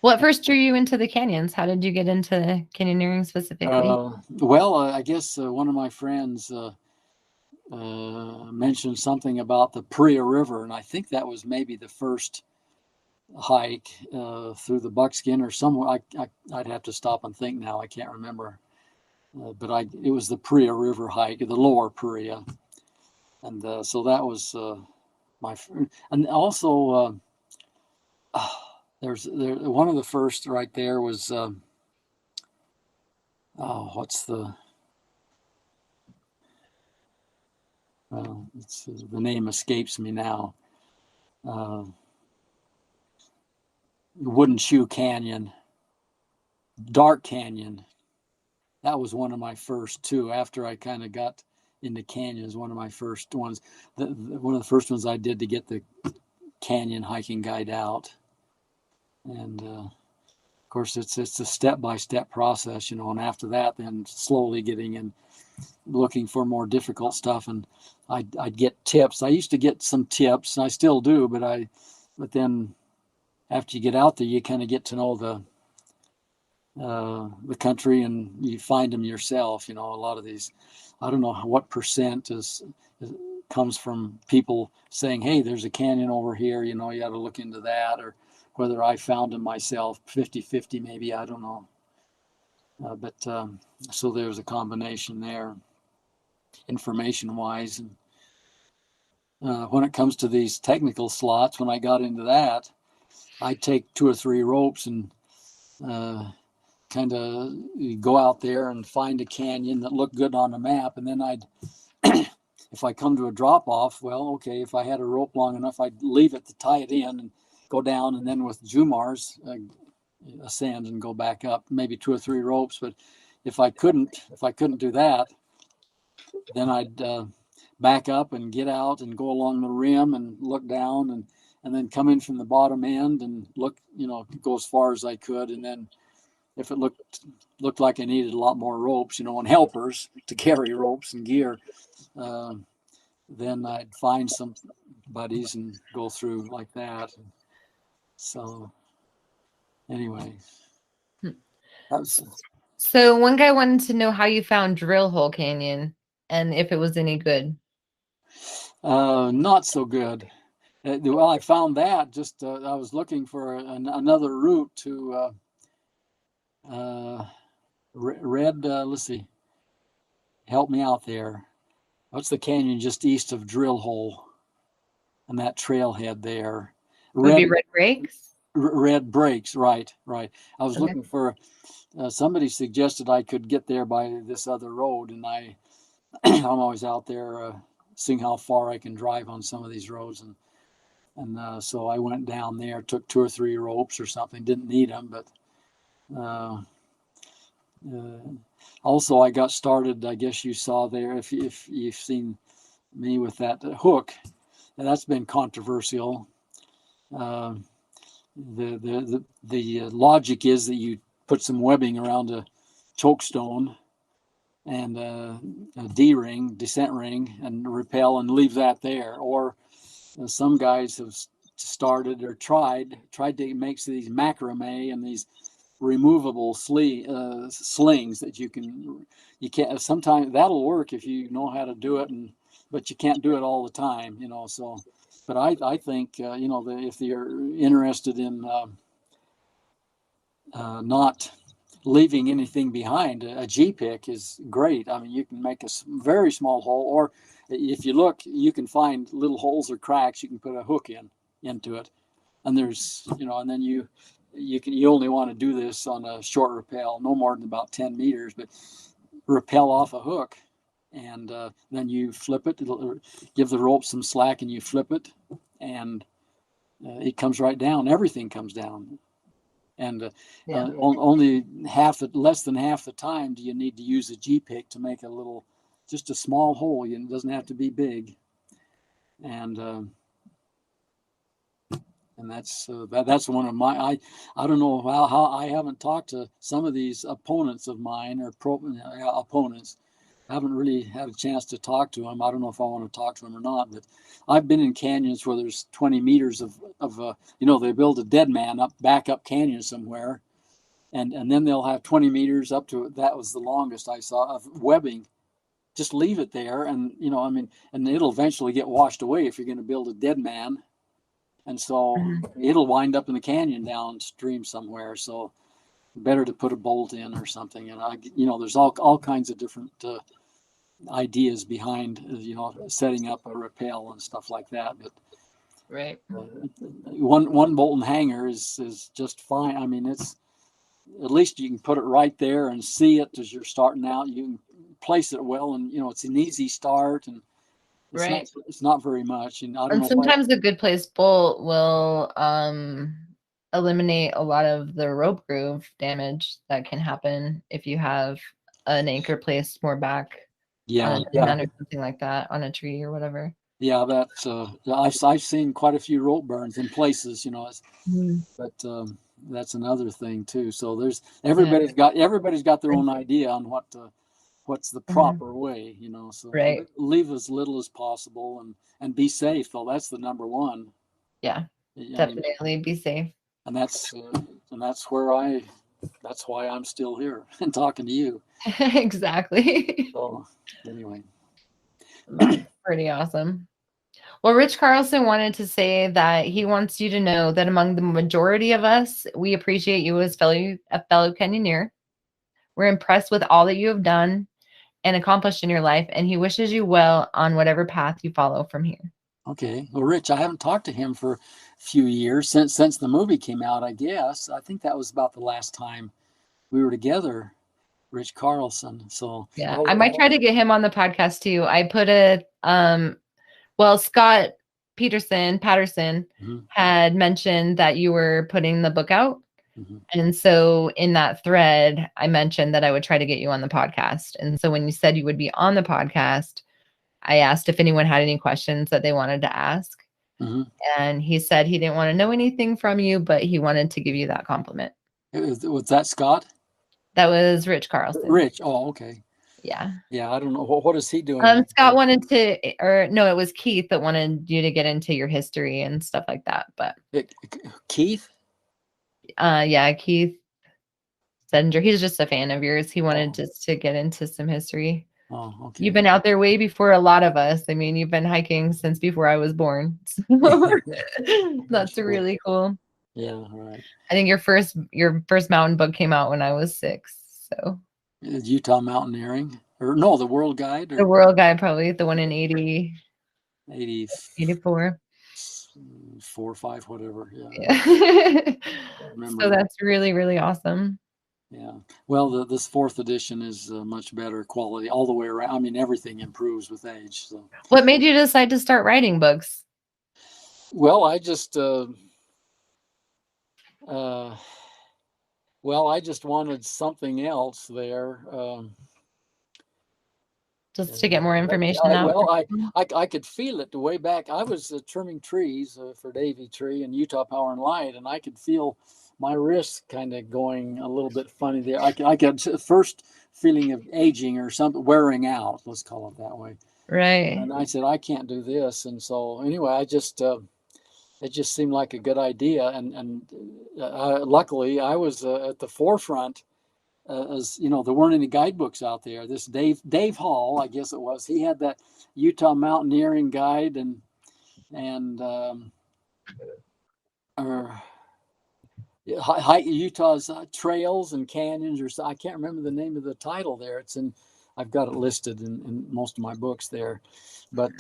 What first drew you into the canyons? How did you get into canyoneering specifically? Well, I guess one of my friends mentioned something about the Paria River, and I think that was maybe the first hike through the Buckskin or somewhere. I'd have to stop and think now. I can't remember. But it was the Paria River hike, the lower Paria. And so that was and also there's one of the first right there was what's the the name escapes me now. Wooden Shoe Canyon, Dark Canyon. That was one of my first too. After I kind of got into canyons, one of my first ones. One of the first ones I did to get the canyon hiking guide out. And of course, it's a step-by-step process, And after that, then slowly getting in, looking for more difficult stuff, and I'd get tips. I used to get some tips, and I still do, but then after you get out there, you kind of get to know the country, and you find them yourself. A lot of these, I don't know what percent comes from people saying, "Hey, there's a canyon over here. You got to look into that," or whether I found them myself, 50-50 maybe, I don't know. But so there's a combination there, information-wise. And when it comes to these technical slots, when I got into that, I'd take 2 or 3 ropes and kind of go out there and find a canyon that looked good on the map. And then if I come to a drop off, well, okay, if I had a rope long enough, I'd leave it to tie it in and go down, and then with Jumars, ascend and go back up, maybe 2 or 3 ropes. But if I couldn't do that, then I'd back up and get out and go along the rim and look down, and then come in from the bottom end and look, go as far as I could, and then if it looked like I needed a lot more ropes, and helpers to carry ropes and gear, then I'd find some buddies and go through like that. So anyway, so one guy wanted to know how you found Drill Hole Canyon and if it was any good. Not so good. Well, I found that just I was looking for another route to Red. Let's see, help me out there. What's the canyon just east of Drill Hole and that trailhead there? Would be Red Breaks? Red Breaks, right. I was looking for, somebody suggested I could get there by this other road, and I'm always out there seeing how far I can drive on some of these roads, and so I went down there, took 2 or 3 ropes or something, didn't need them, but also I got started, I guess you saw there, if you've seen me with that hook, and that's been controversial. The logic is that you put some webbing around a choke stone and a D-ring, descent ring, and rappel and leave that there. Or some guys have started or tried to make these macrame and these removable slings that you can't. Sometimes that'll work if you know how to do it, but you can't do it all the time, so. But I think, if you're interested in not leaving anything behind, a G-pick is great. I mean, you can make a very small hole, or if you look, you can find little holes or cracks. You can put a hook into it, and there's, and then you only want to do this on a short rappel, no more than about 10 meters, but rappel off a hook. And then you flip it, give the rope some slack, and you flip it, and it comes right down. Everything comes down. And only less than half the time do you need to use a G-pick to make just a small hole. It doesn't have to be big. And that's one of my, I don't know how I haven't talked to some of these opponents of mine, or opponents. I haven't really had a chance to talk to them. I don't know if I want to talk to them or not, but I've been in canyons where there's 20 meters of they build a dead man back up canyon somewhere, and then they'll have 20 meters up to, that was the longest I saw, of webbing. Just leave it there, and and it'll eventually get washed away if you're going to build a dead man, and so it'll wind up in the canyon downstream somewhere. So better to put a bolt in or something. And there's all kinds of different ideas behind setting up a rappel and stuff like that, but right, one bolt and hanger is just fine. I mean, it's, at least you can put it right there and see it as you're starting out. You can place it well, and it's an easy start, and it's not very much. And sometimes a good placed bolt will eliminate a lot of the rope groove damage that can happen if you have an anchor placed more back on or something like that, on a tree or whatever. Yeah, that's I've seen quite a few rope burns in places, but that's another thing too. So there's everybody's got their own idea on what's the proper way, so leave as little as possible and be safe, though. That's the number one. Yeah, definitely be safe. And that's why I'm still here and talking to you. Exactly. So anyway. Pretty awesome. Well, Rich Carlson wanted to say that he wants you to know that among the majority of us, we appreciate you as a fellow Canyoneer. We're impressed with all that you have done and accomplished in your life, and he wishes you well on whatever path you follow from here. Okay. Well, Rich, I haven't talked to him for a few years since the movie came out, I guess. I think that was about the last time we were together, Rich Carlson. So yeah, I might try to get him on the podcast too. I put Scott Patterson had mentioned that you were putting the book out. And so in that thread, I mentioned that I would try to get you on the podcast. And so when you said you would be on the podcast, I asked if anyone had any questions that they wanted to ask. And he said he didn't want to know anything from you, but he wanted to give you that compliment. Was that Scott? That was Rich Carlson. Rich. Oh, okay. Yeah. Yeah, I don't know. What is he doing? Scott wanted to, or no, it was Keith that wanted you to get into your history and stuff like that. But Keith? yeah, Keith Sedinger. He's just a fan of yours. He wanted just to get into some history. Oh, okay. You've been out there way before a lot of us. I mean, you've been hiking since before I was born. So that's really cool. Yeah, right. I think your first mountain book came out when I was 6. So Utah Mountaineering, or no, the World Guide, or the World Guide, probably the one in 84, 4 or 5, whatever. Yeah. So that's really, really awesome. Yeah. Well, this 4th edition is much better quality all the way around. I mean, everything improves with age. So. What made you decide to start writing books? Well, I just wanted something else there. Just to get more information out. Well, I could feel it way back. I was trimming trees for Davy Tree and Utah Power and Light, and I could feel my wrist kind of going a little bit funny there. I got first feeling of aging or something, wearing out. Let's call it that way. Right. And I said, I can't do this. And so anyway, it just seemed like a good idea. And luckily, I was at the forefront. As you know, there weren't any guidebooks out there. This Dave Hall, I guess it was, he had that Utah Mountaineering Guide and Utah's Trails and Canyons, or I can't remember the name of the title there. I've got it listed in most of my books there. But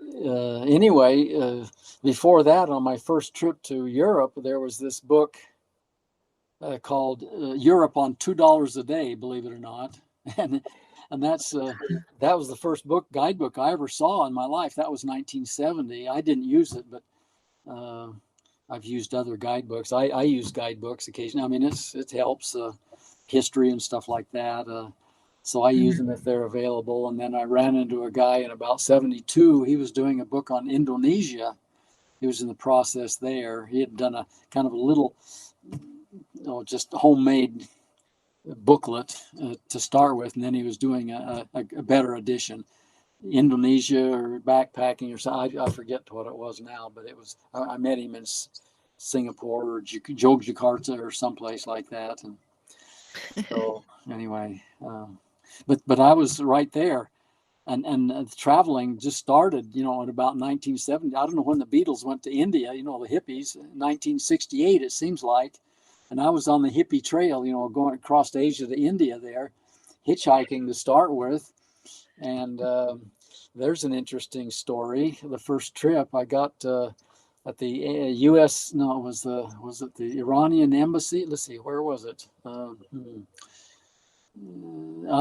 anyway, before that, on my first trip to Europe, there was this book called Europe on $2 a Day, believe it or not. And that was the first guidebook I ever saw in my life. That was 1970. I didn't use it, but I've used other guidebooks. I use guidebooks occasionally. I mean, it helps history and stuff like that. So I use them if they're available. And then I ran into a guy in about 72. He was doing a book on Indonesia. He was in the process there. He had done a kind of a little, just homemade booklet to start with, and then he was doing a better edition, Indonesia or backpacking or something. I forget what it was now, but it was. I met him in Singapore or Yogyakarta or someplace like that, and so anyway, but I was right there, and traveling just started, at about 1970. I don't know when the Beatles went to India. The hippies, 1968 it seems like. And I was on the hippie trail, going across Asia to India there, hitchhiking to start with. And there's an interesting story. The first trip I got at the U.S. No, was it the Iranian embassy? Let's see, where was it? I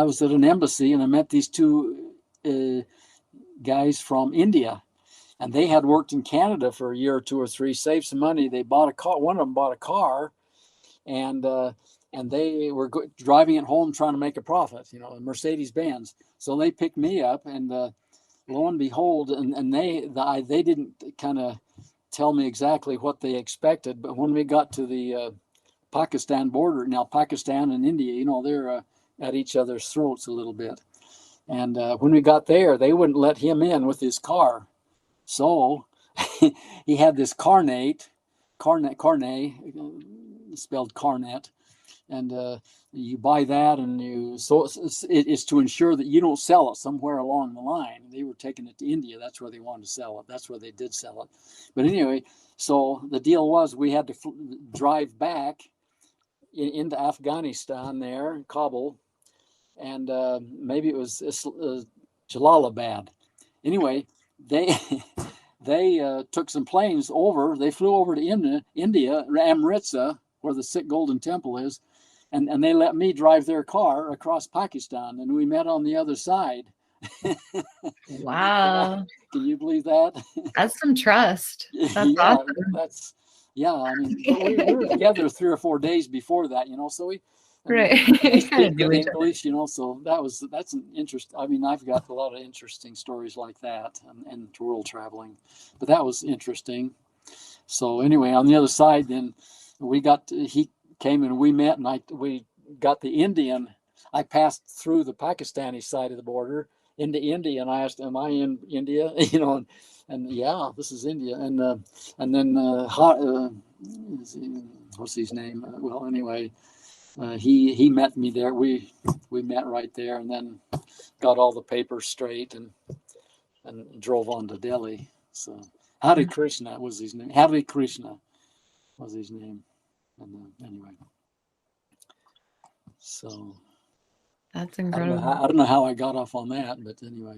was at an embassy and I met these two guys from India. And they had worked in Canada for a year or 2 or 3, saved some money. They bought a car. One of them bought a car. And they were driving it home trying to make a profit, a Mercedes-Benz. So they picked me up, and lo and behold, and they didn't kind of tell me exactly what they expected. But when we got to the Pakistan border, now Pakistan and India, they're at each other's throats a little bit. And when we got there, they wouldn't let him in with his car. So he had this carnet, spelled Carnet, and you buy that, and it's to ensure that you don't sell it somewhere along the line. They were taking it to India. That's where they wanted to sell it. That's where they did sell it. But anyway, so the deal was we had to drive back into Afghanistan there in Kabul, and maybe it was Jalalabad. Anyway, they took some planes over. They flew over to India, Amritsar, where the Sikh Golden Temple is, and they let me drive their car across Pakistan, and we met on the other side. Wow. Can you believe that? That's some trust. That's awesome. I mean, we were together 3 or 4 days before that, so we right. speak good English, so that's an interest. I mean, I've got a lot of interesting stories like that and world traveling, but that was interesting. So anyway, on the other side, then he came and we met, and got the Indian, I passed through the Pakistani side of the border into India, and I asked, "Am I in India?" And yeah, this is India. And then what's his name? Well, anyway, he met me there. We met right there, and then got all the papers straight and drove on to Delhi. So Hare Krishna was his name. Hare Krishna was his name. And anyway, so That's incredible. I don't know how I got off on that, but anyway,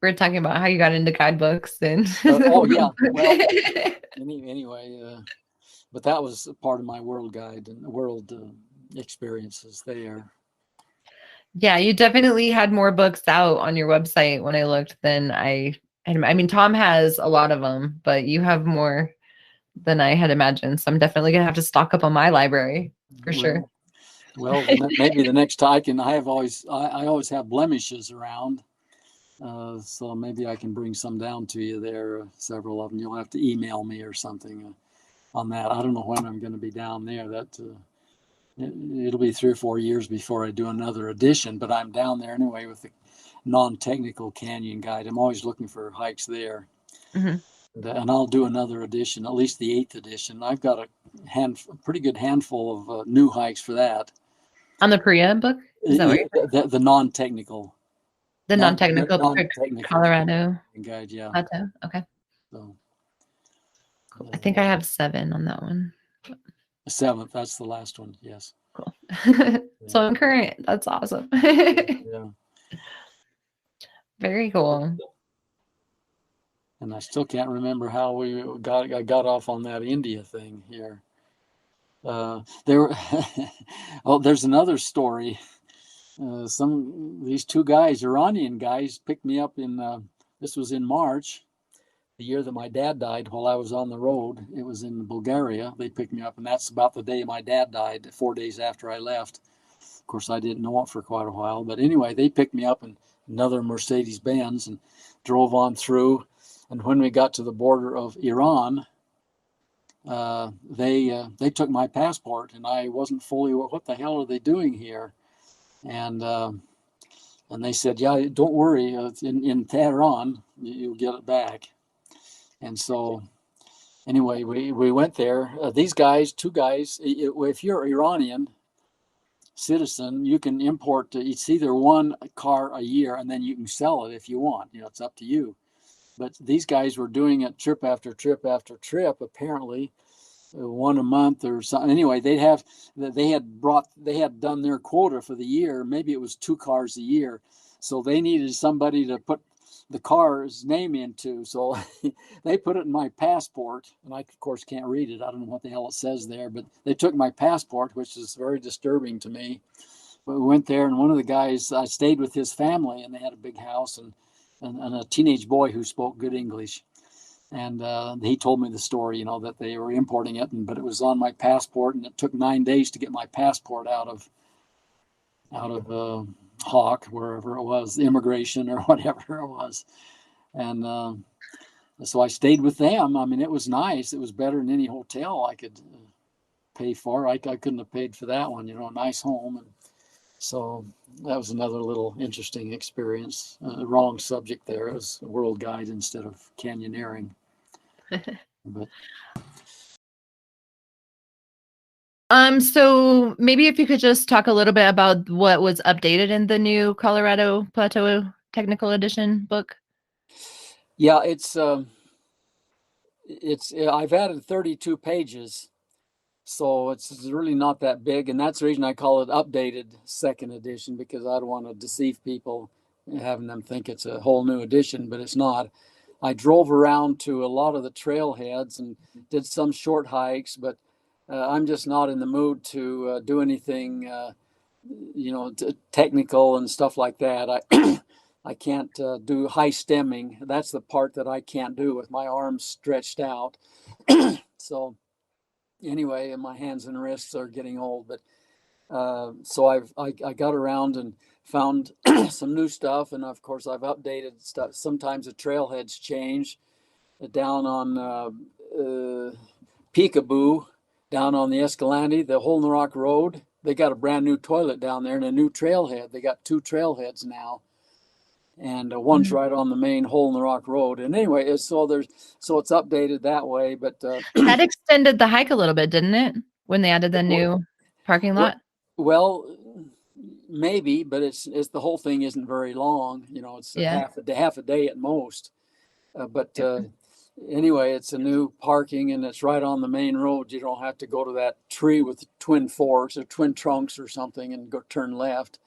We're talking about how you got into guidebooks and oh yeah, well, anyway, but that was part of my world guide and world experiences there. Yeah, you definitely had more books out on your website when I looked than I mean, Tom has a lot of them, but you have more than I had imagined. So I'm definitely gonna have to stock up on my library for sure. Well, maybe the next time I always have blemishes around. So maybe I can bring some down to you there, several of them. You'll have to email me or something on that. I don't know when I'm going to be down there. It'll be 3 or 4 years before I do another edition, but I'm down there anyway with the non-technical canyon guide. I'm always looking for hikes there. Mm-hmm. And I'll do another edition, at least the 8th edition. I've got a pretty good handful of new hikes for that. On the Priya book? Is that what you're saying? The non-technical. The non-technical Colorado guide, yeah. Plateau. Okay. So, cool. I think I have 7 on that one. The 7th, that's the last one, yes. Cool. So I'm current. That's awesome. Yeah. Very cool. And I still can't remember how I got off on that India thing here. There's another story. These 2 guys, Iranian guys, picked me up this was in March, the year that my dad died while I was on the road. It was in Bulgaria. They picked me up, and that's about the day my dad died, 4 days after I left. Of course, I didn't know it for quite a while, but anyway, they picked me up in another Mercedes-Benz and drove on through. And when we got to the border of Iran, they took my passport, and I wasn't fully, what the hell are they doing here? And they said, yeah, don't worry, in Tehran, you'll get it back. And so anyway, we went there. These guys, 2 guys, if you're Iranian citizen, you can import, it's either 1 car a year, and then you can sell it if you want. It's up to you. But these guys were doing it trip after trip after trip, apparently, 1 a month or something. Anyway, they had done their quota for the year. Maybe it was 2 cars a year. So they needed somebody to put the car's name into. So they put it in my passport, and I, of course, can't read it. I don't know what the hell it says there, but they took my passport, which is very disturbing to me. But we went there, and one of the guys, I stayed with his family, and they had a big house and a teenage boy who spoke good English. And he told me the story, that they were importing it, but it was on my passport, and it took 9 days to get my passport out of Hawk, wherever it was, immigration or whatever it was. And so I stayed with them. I mean, it was nice. It was better than any hotel I could pay for. I couldn't have paid for that one, a nice home. And so that was another little interesting experience. Wrong subject there. It was a world guide instead of canyoneering. But so maybe if you could just talk a little bit about what was updated in the new Colorado Plateau Technical Edition book. Yeah, it's I've added 32 pages, so it's really not that big, and that's the reason I call it updated 2nd edition, because I don't want to deceive people, having them think it's a whole new edition, but it's not. I drove around to a lot of the trailheads and did some short hikes, but I'm just not in the mood to do anything, technical and stuff like that. I can't do high stemming. That's the part that I can't do with my arms stretched out. So anyway, and my hands and wrists are getting old. But so I got around and found some new stuff, and of course I've updated stuff. Sometimes the trailheads change. Down on Peekaboo, down on the Escalante, the Hole in the Rock Road. They got a brand new toilet down there and a new trailhead. They got 2 trailheads now, and one's right on the main Hole in the Rock Road. And anyway, so it's updated that way. But that extended the hike a little bit, didn't it? When they added the new parking lot. Well, maybe, but it's the whole thing isn't very long. It's half a day at most. Anyway, it's a new parking, and it's right on the main road. You don't have to go to that tree with twin forks or twin trunks or something and go turn left.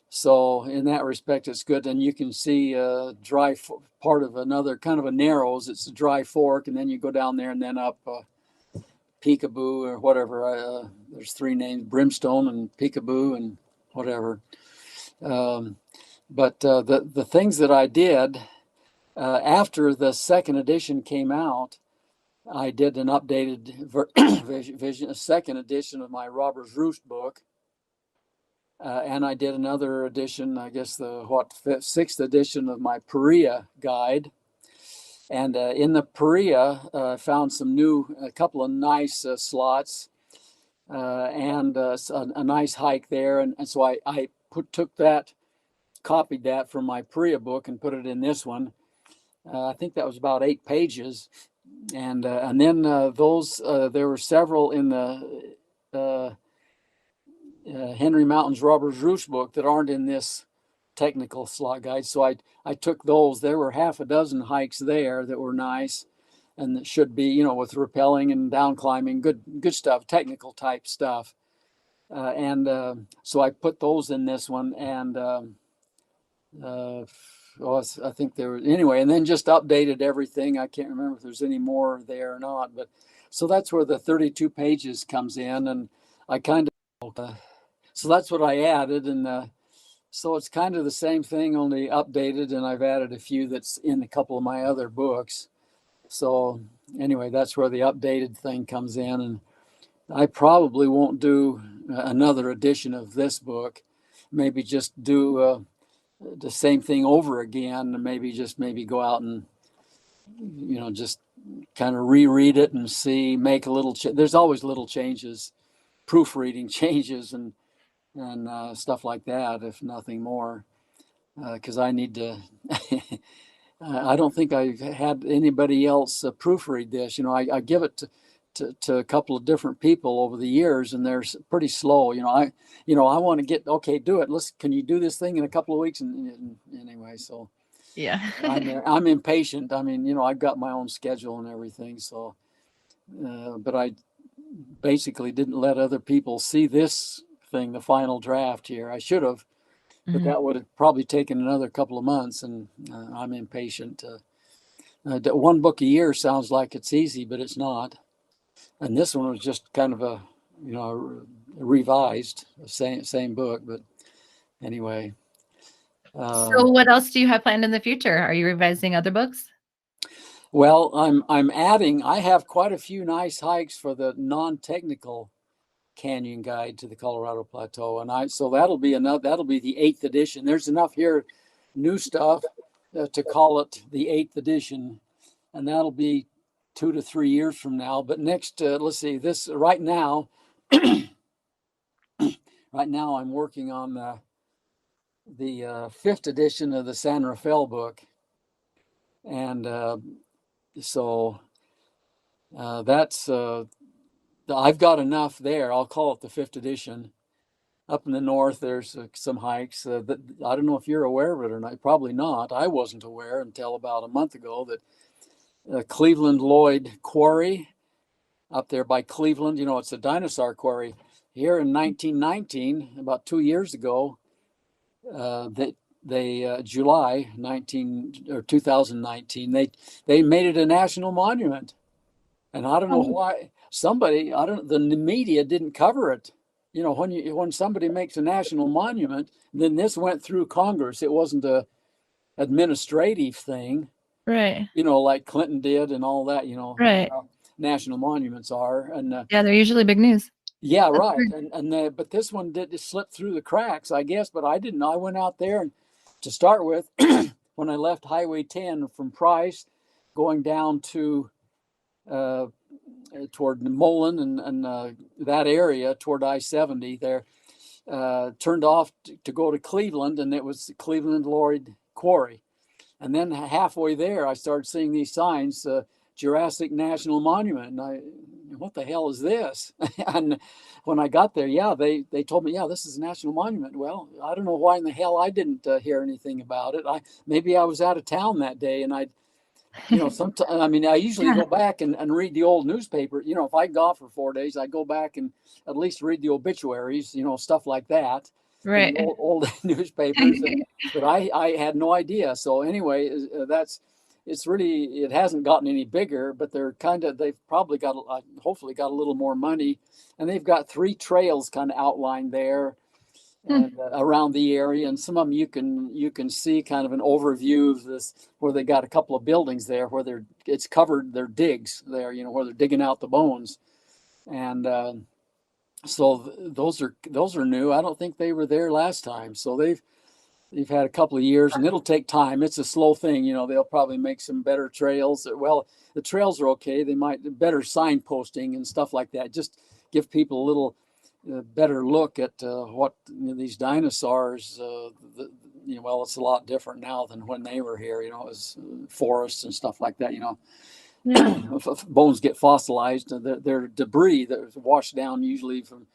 So in that respect, it's good. And you can see part of another kind of a narrows. It's a dry fork, and then you go down there and then up Peekaboo or whatever. There's 3 names: Brimstone and Peekaboo and whatever. But the things that I did. After the second edition came out, I did an updated a second edition of my Robber's Roost book. And I did another edition, I guess the 6th edition of my Paria guide. And in the Paria, I found a couple of nice slots and a nice hike there. And so I copied that from my Paria book and put it in this one. I think that was about 8 pages, and then there were several in the Henry Mountain's Robber's Roost book that aren't in this technical slot guide. So I took those. There were half a dozen hikes there that were nice, and that should be with rappelling and down climbing, good stuff, technical type stuff, so I put those in this one, and I think there was anyway, and then just updated everything. I can't remember if there's any more there or not, but so that's where the 32 pages comes in, and I kind of so that's what I added, and so it's kind of the same thing, only updated, and I've added a few that's in a couple of my other books. So anyway, that's where the updated thing comes in, and I probably won't do another edition of this book. Maybe just do the same thing over again, and maybe go out and just kind of reread it and see, make a little there's always little changes, proofreading changes and stuff like that, if nothing more, because I need to I don't think I've had anybody else proofread this. I give it to a couple of different people over the years, and they're pretty slow. I want to get, okay, do it. Can you do this thing in a couple of weeks? And anyway, so yeah, I'm impatient. I mean, I've got my own schedule and everything. So, but I basically didn't let other people see this thing, the final draft here. I should have, but that would have probably taken another couple of months, and I'm impatient. One book a year sounds like it's easy, but it's not. And this one was just kind of a revised, same book, but anyway. So what else do you have planned in the future? Are you revising other books? Well, I'm adding. I have quite a few nice hikes for the non-technical canyon guide to the Colorado Plateau, and so that'll be the 8th edition. There's enough here, new stuff, to call it the 8th edition, and that'll be 2 to 3 years from now. But next, let's see, this right now, I'm working on the 5th edition of the San Rafael book. And so that's, I've got enough there. I'll call it the 5th edition. Up in the north, there's some hikes that I don't know if you're aware of it or not. Probably not. I wasn't aware until about a month ago that Cleveland Lloyd Quarry up there by Cleveland, it's a dinosaur quarry. Here in 1919, about 2 years ago, July 2019, they made it a national monument. And I don't know why the media didn't cover it. When somebody makes a national monument, then this went through Congress. It wasn't a administrative thing. Right. Like Clinton did and all that, right. National monuments are. And yeah, they're usually big news. Yeah, right. But this one did slip through the cracks, I guess, but I didn't know. I went out there, and to start with, when I left Highway 10 from Price, going down to toward Mullen and that area toward I-70 there, turned off to go to Cleveland, and it was Cleveland Lloyd Quarry. And then halfway there, I started seeing these signs, Jurassic National Monument. And what the hell is this? And when I got there, they told me, this is a national monument. Well, I don't know why in the hell I didn't hear anything about it. Maybe I was out of town that day, and sometimes, I usually go back and read the old newspaper. If I go off for 4 days, I go back and at least read the obituaries, stuff like that. Right. Old newspapers. But I had no idea. So anyway, it hasn't gotten any bigger, but they've probably hopefully got a little more money. And they've got 3 trails kind of outlined there and around the area, and some of them you can see kind of an overview of this, where they got a couple of buildings there where it's covered their digs there, where they're digging out the bones, and so those are new. I don't think they were there last time, so they've had a couple of years, and it'll take time. It's a slow thing, they'll probably make some better trails. Well, the trails are okay. They might better signposting and stuff like that. Just give people a little better look at what these dinosaurs. Well, it's a lot different now than when they were here. It was forests and stuff like that. Bones get fossilized. They're debris that was washed down usually from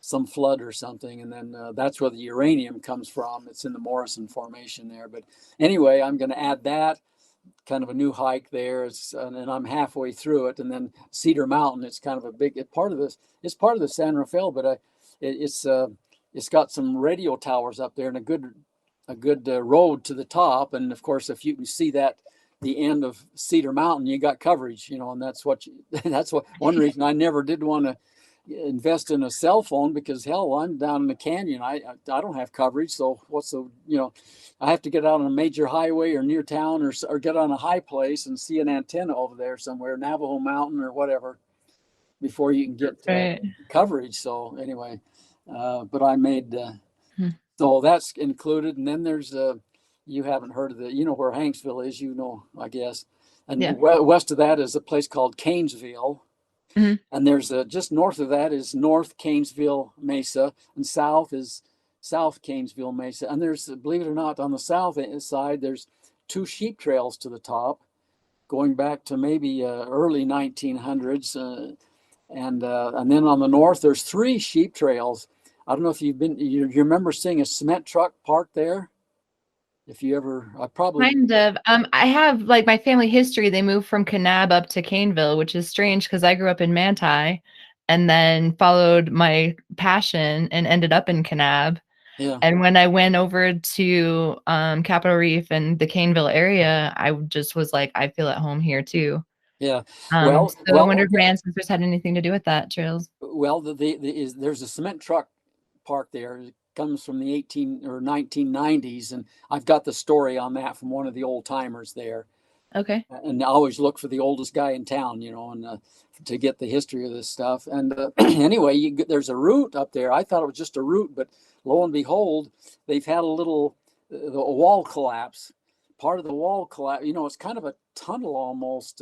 some flood or something, and then that's where the uranium comes from. It's in the Morrison Formation there. But anyway, I'm going to add that. Kind of a new hike there, and I'm halfway through it. And then Cedar Mountain, it's kind of a big part of this. It's part of the San Rafael, but it's got some radio towers up there and a good road to the top. And of course, if you can see that the end of Cedar Mountain, you got coverage, and that's what one reason I never did want to invest in a cell phone, because hell, I'm down in the canyon. I don't have coverage. So I have to get out on a major highway or near town, or get on a high place and see an antenna over there somewhere, Navajo Mountain or whatever, before you can get coverage. So anyway, but I made, so that's included. And then there's, you haven't heard of where Hanksville is, I guess. And west of that is a place called Canesville. Mm-hmm. And there's just north of that is North Canesville Mesa, and south is South Canesville Mesa. And there's, believe it or not, on the south side, there's 2 sheep trails to the top, going back to maybe early 1900s. And then on the north, there's 3 sheep trails. I don't know if you remember seeing a cement truck parked there. If you ever, I probably kind of. I have my family history. They moved from Kanab up to Caneville, which is strange because I grew up in Manti, and then followed my passion and ended up in Kanab. Yeah. And when I went over to Capitol Reef and the Caneville area, I just was like, I feel at home here too. Yeah. I wonder if my ancestors had anything to do with that, Trails. Well, there's a cement truck parked there. It comes from the 1990s, and I've got the story on that from one of the old timers there. Okay. And I always look for the oldest guy in town, and to get the history of this stuff. And anyway, there's a route up there. I thought it was just a route, but lo and behold, they've had the wall collapse. Part of the wall collapse, it's kind of a tunnel almost,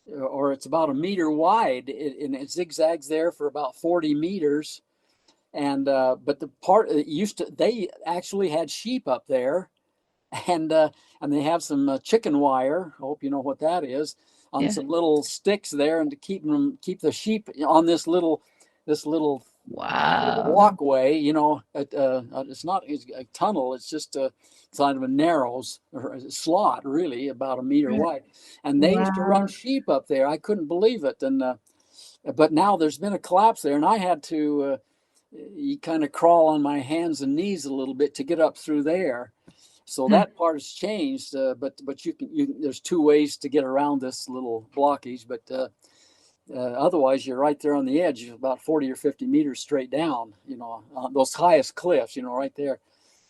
or it's about 1 meter wide, and it zigzags there for about 40 meters. And but the part they actually had sheep up there, and they have some chicken wire. I hope you know what that is, on some little sticks there, and to keep the sheep on this little walkway. It's not a tunnel. It's just a kind of a narrows or a slot, really, about 1 meter wide. And they used to run sheep up there. I couldn't believe it. And but now there's been a collapse there, and I had to. You kind of crawl on my hands and knees a little bit to get up through there. So that part has changed, but there's 2 ways to get around this little blockage, but otherwise you're right there on the edge, about 40 or 50 meters straight down, on those highest cliffs, right there.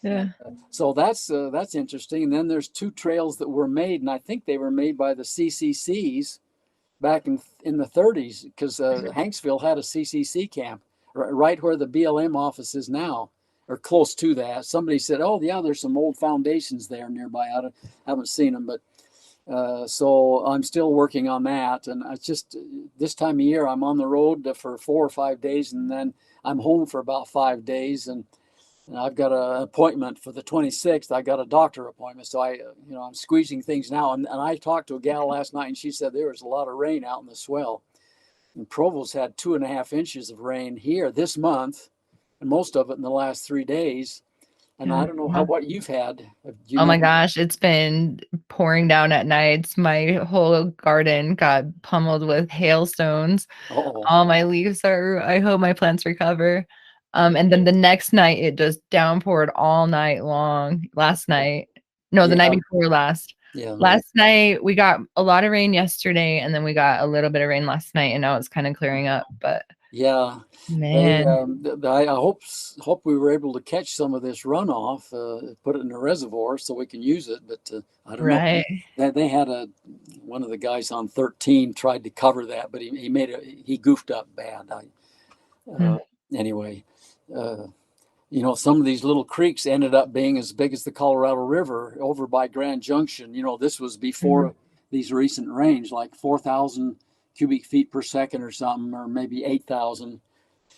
Yeah. So that's interesting. And then there's 2 trails that were made, and I think they were made by the CCCs back in the 30s, because Hanksville had a CCC camp. Right where the BLM office is now, or close to that. Somebody said, "Oh, yeah, there's some old foundations there nearby." I haven't seen them, but So I'm still working on that, and it's just this time of year I'm on the road for 4 or 5 days, and then I'm home for about 5 days, and I've got an appointment for the 26th. I got a doctor appointment, so I'm squeezing things now. And I talked to a gal last night, and she said there was a lot of rain out in the swell. And Provost's had 2.5 inches of rain here this month, and most of it in the last 3 days. And Yeah. I don't know what you've had. Oh my gosh, it's been pouring down at nights. My whole garden got pummeled with hailstones. Uh-oh. All my leaves I hope my plants recover. And then the next night it just downpoured all night long. Last night. No, the night before last. Yeah. Last night we got a lot of rain yesterday, and then we got a little bit of rain last night, and now it's kind of clearing up. But yeah, man, I hope we were able to catch some of this runoff, put it in a reservoir so we can use it. But I don't know. They had one of the guys on 13 tried to cover that, but he goofed up bad. Anyway, some of these little creeks ended up being as big as the Colorado River over by Grand Junction. This was before these recent rains, like 4,000 cubic feet per second or something, or maybe 8,000.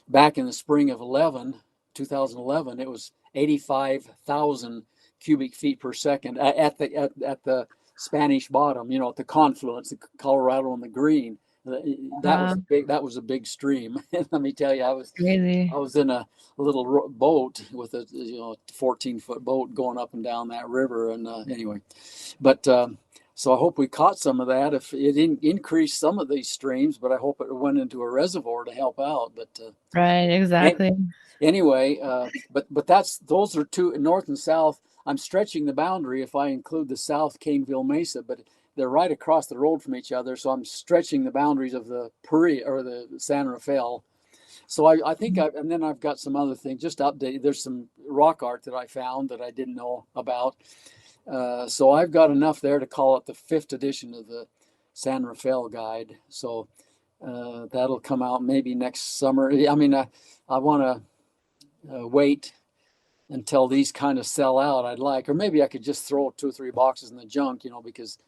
Back in the spring of 2011, it was 85,000 cubic feet per second at the Spanish Bottom, at the confluence, the Colorado and the Green. That was a big stream. Let me tell you, I was in a little boat with a 14-foot boat going up and down that river. And anyway, but so I hope we caught some of that. If it didn't increase some of these streams, but I hope it went into a reservoir to help out. But right, exactly. Anyway, but those are two, north and south. I'm stretching the boundary if I include the South Caneville Mesa, but they're right across the road from each other. So I'm stretching the boundaries of the Paria or the San Rafael. So I think and then I've got some other things just updated. There's some rock art that I found that I didn't know about. So I've got enough there to call it the 5th edition of the San Rafael guide. So that'll come out maybe next summer. I mean, I want to wait until these kind of sell out. Or maybe I could just throw 2 or 3 boxes in the junk, because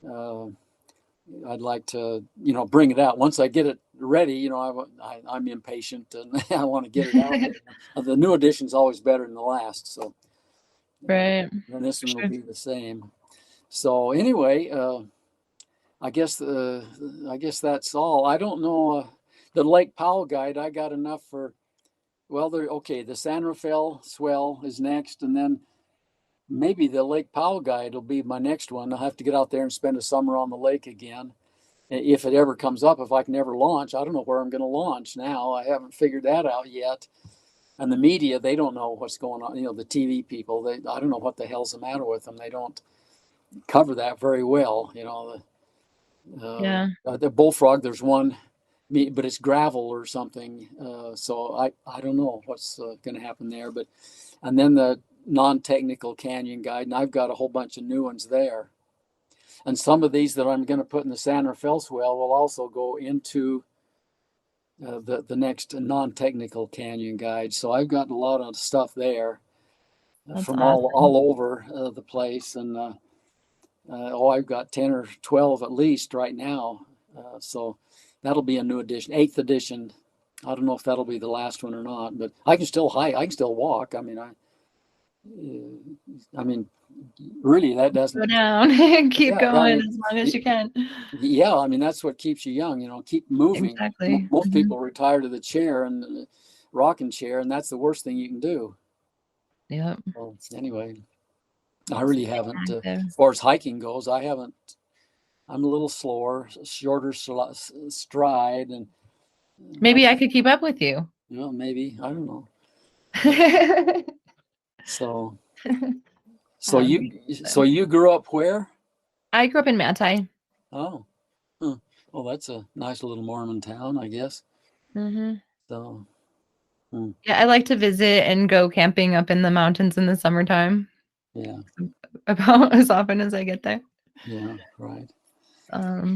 I'd like to, bring it out once I get it ready. I'm impatient and I want to get it out there. The new edition's always better than the last. So. Right. And this one will be the same. So anyway, I guess that's all. I don't know. The Lake Powell guide, I got enough for. Well, the San Rafael swell is next, and then maybe the Lake Powell guide will be my next one. I'll have to get out there and spend a summer on the lake again, if it ever comes up. If I can ever launch, I don't know where I'm going to launch now. I haven't figured that out yet. And the media, they don't know what's going on. The TV people, I don't know what the hell's the matter with them. They don't cover that very well. The bullfrog, there's one, but it's gravel or something. So I don't know what's going to happen there. And then the non-technical canyon guide, and I've got a whole bunch of new ones there. And some of these that I'm going to put in the San Rafael swell will also go into the next non-technical canyon guide. So I've got a lot of stuff there from awesome. all over the place. And I've got 10 or 12 at least right now. So that'll be a new edition, 8th edition. I don't know if that'll be the last one or not, but I can still hike. I can still walk. I mean, really, that doesn't go down. Keep going as long as you can. Yeah, I mean, that's what keeps you young. Keep moving. Exactly. Most people retire to the chair and the rocking chair, and that's the worst thing you can do. Yep. Well, anyway, I really haven't. As far as hiking goes, I haven't. I'm a little slower, shorter stride, and maybe I could keep up with you. Maybe, I don't know. So you grew up where? I grew up in Manti. Oh, well, that's a nice little Mormon town, I guess. Mm-hmm. So, yeah, I like to visit and go camping up in the mountains in the summertime. Yeah, about as often as I get there. Yeah, right.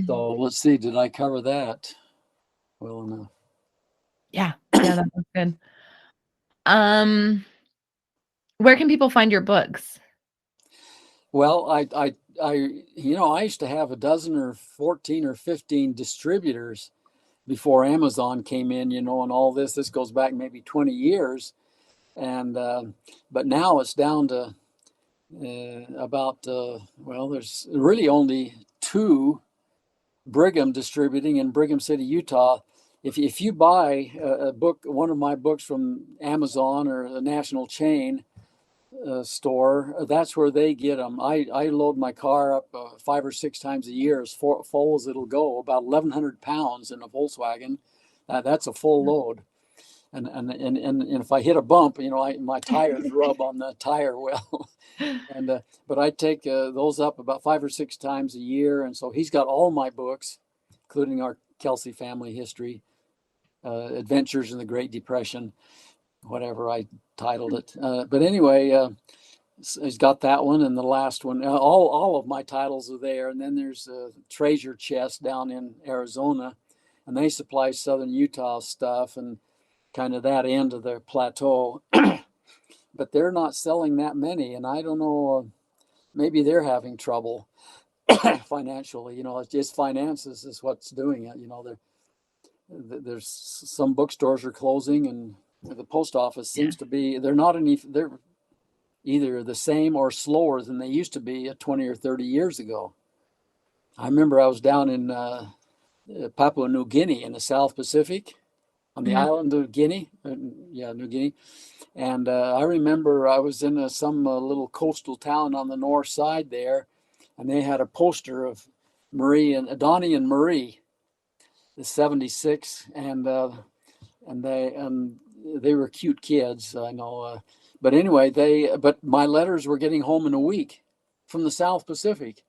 So let's see. Did I cover that well enough? Yeah, that was good. Where can people find your books? Well, I I used to have a dozen or 14 or 15 distributors before Amazon came in, and all this goes back maybe 20 years. And, but now it's down to there's really only 2 Brigham distributing in Brigham City, Utah. If you buy a book, one of my books from Amazon or a national chain store, that's where they get them. I load my car up 5 or 6 times a year, as full as it'll go, about 1,100 pounds in a Volkswagen. That's a full load. And if I hit a bump, my tires rub on the tire well. And but I take those up about 5 or 6 times a year. And so he's got all my books, including our Kelsey family history, Adventures in the Great Depression, whatever I titled it. But anyway, he's got that one and the last one. All of my titles are there. And then there's a treasure chest down in Arizona, and they supply southern Utah stuff and kind of that end of the plateau. But they're not selling that many, and I don't know, maybe they're having trouble financially. It's just finances is what's doing it. There's some bookstores are closing, and the post office seems to be, they're either the same or slower than they used to be 20 or 30 years ago. I remember I was down in Papua New Guinea in the South Pacific, on the island of Guinea, New Guinea. And I remember I was in some little coastal town on the north side there, and they had a poster of Donnie and Marie, the 76, and they were cute kids, I know. But anyway, but my letters were getting home in a week from the South Pacific.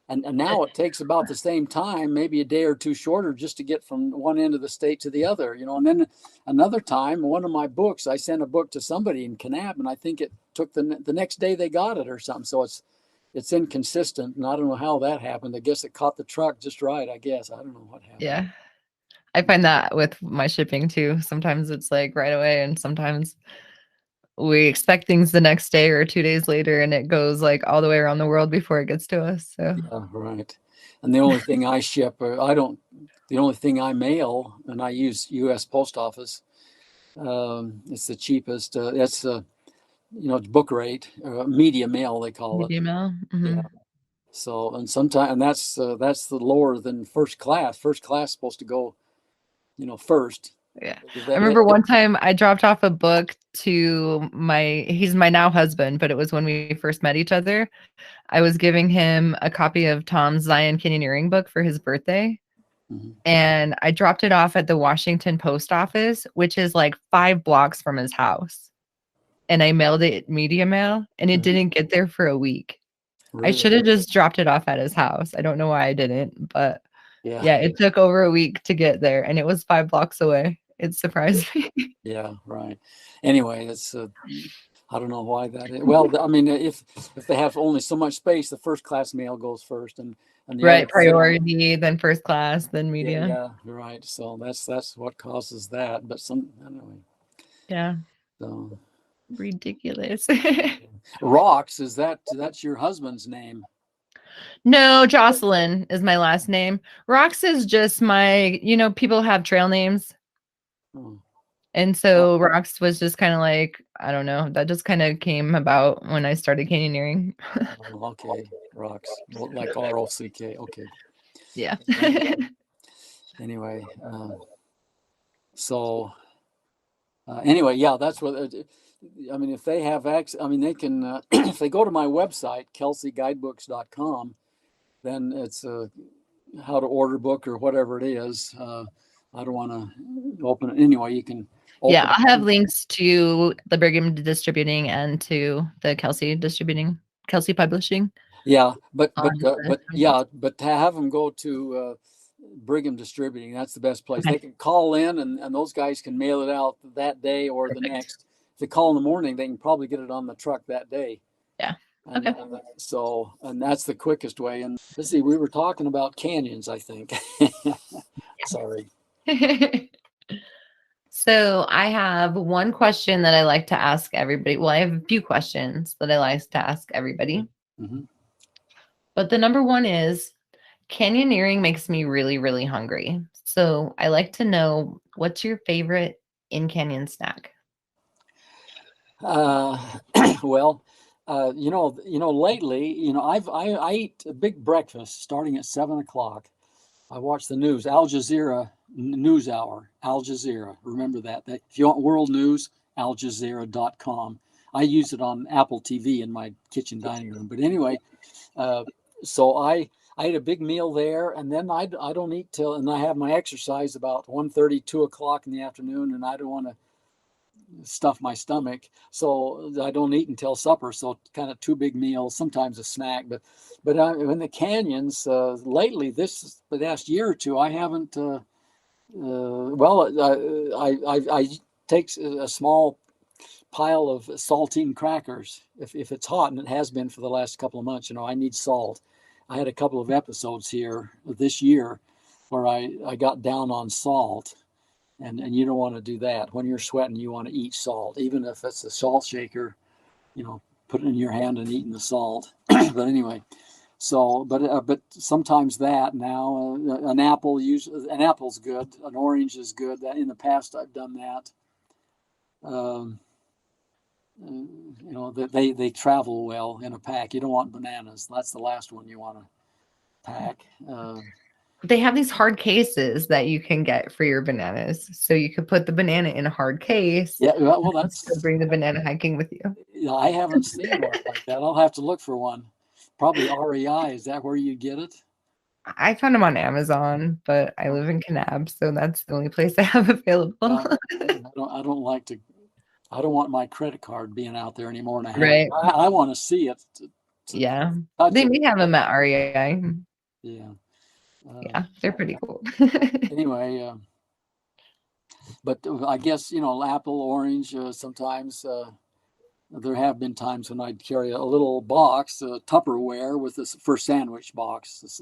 And now it takes about the same time, maybe a day or 2 shorter, just to get from one end of the state to the other, And then another time, one of my books, I sent a book to somebody in Kanab, and I think it took the next day they got it or something. So it's inconsistent, and I don't know how that happened. I guess it caught the truck just right. I guess I don't know what happened. Yeah, I find that with my shipping too. Sometimes it's like right away, and sometimes we expect things the next day or 2 days later, and it goes like all the way around the world before it gets to us. So yeah, right. And the only thing I ship, the only thing I mail, and I use U.S. Post Office. It's the cheapest. It's it's book rate, media mail they call it. media mail. Mm-hmm. Yeah. So and sometimes, and that's the lower than first class. First class is supposed to go, first. Yeah. I remember one time I dropped off a book to he's my now husband, but it was when we first met each other. I was giving him a copy of Tom's Zion Canyoneering book for his birthday. Mm-hmm. And I dropped it off at the Washington Post Office, which is like 5 blocks from his house. And I mailed it media mail, and it didn't get there for a week. Really? I should have just dropped it off at his house. I don't know why I didn't, but yeah, it took over a week to get there, and it was 5 blocks away. It surprised me. Yeah, right. Anyway, it's I don't know why that is. Well, I mean, if they have only so much space, the first class mail goes first, and the right, priority, then first class, then media. Yeah, right. So that's what causes that. But anyway. Yeah. So ridiculous. Rocks, that's your husband's name? No, Jocelyn is my last name. Rocks is just my, people have trail names. Oh. And so Rocks was just kind of like, I don't know, that just kind of came about when I started canyoneering. Okay, Rocks, like ROCK. Okay. Yeah. Anyway, anyway, yeah, that's what. I mean, if they have access, I mean, they can. If they go to my website, kelseyguidebooks.com, then it's how to order book or whatever it is. I don't want to open it anyway. You can. Yeah, I'll have links to the Brigham Distributing and to the Kelsey Publishing. Yeah, but to have them go to Brigham Distributing, that's the best place. Okay. They can call in and those guys can mail it out that day or the next. If they call in the morning, they can probably get it on the truck that day. Yeah. Okay. And that's the quickest way. And let's see, we were talking about canyons, I think. Sorry. So I have one question that I like to ask everybody. Well, I have a few questions that I like to ask everybody. Mm-hmm. But the number one is canyoneering makes me really, really hungry. So I like to know, what's your favorite in-canyon snack? Well, lately, I eat a big breakfast starting at 7 o'clock. I watch the news, Al Jazeera News Hour, Al Jazeera. Remember that. If you want world news, aljazeera.com. I use it on Apple TV in my kitchen dining room. But anyway, so I ate a big meal there, and then I don't eat till, and I have my exercise about 1:30, 2 o'clock in the afternoon, and I don't want to stuff my stomach, so I don't eat until supper. So kind of two big meals, sometimes a snack. But in the canyons lately, the last year or two, I haven't. I take a small pile of saltine crackers if it's hot, and it has been for the last couple of months. I need salt. I had a couple of episodes here this year where I got down on salt. And you don't want to do that. When you're sweating, you want to eat salt, even if it's a salt shaker, put it in your hand and eating the salt. But anyway, so, but sometimes that now, an apple's good. An orange is good. In the past, I've done that. They travel well in a pack. You don't want bananas. That's the last one you want to pack. They have these hard cases that you can get for your bananas. So you could put the banana in a hard case. Yeah, well, that's bring the banana hiking with you. I haven't seen one like that. I'll have to look for one. Probably REI. Is that where you get it? I found them on Amazon, but I live in Kanab, so that's the only place I have available. I don't want my credit card being out there anymore. And Right. I want to see it. Yeah. They may have them at REI. Yeah. Yeah, they're pretty cool. Anyway, but I guess, apple, orange, sometimes there have been times when I'd carry a little box, Tupperware with this for sandwich box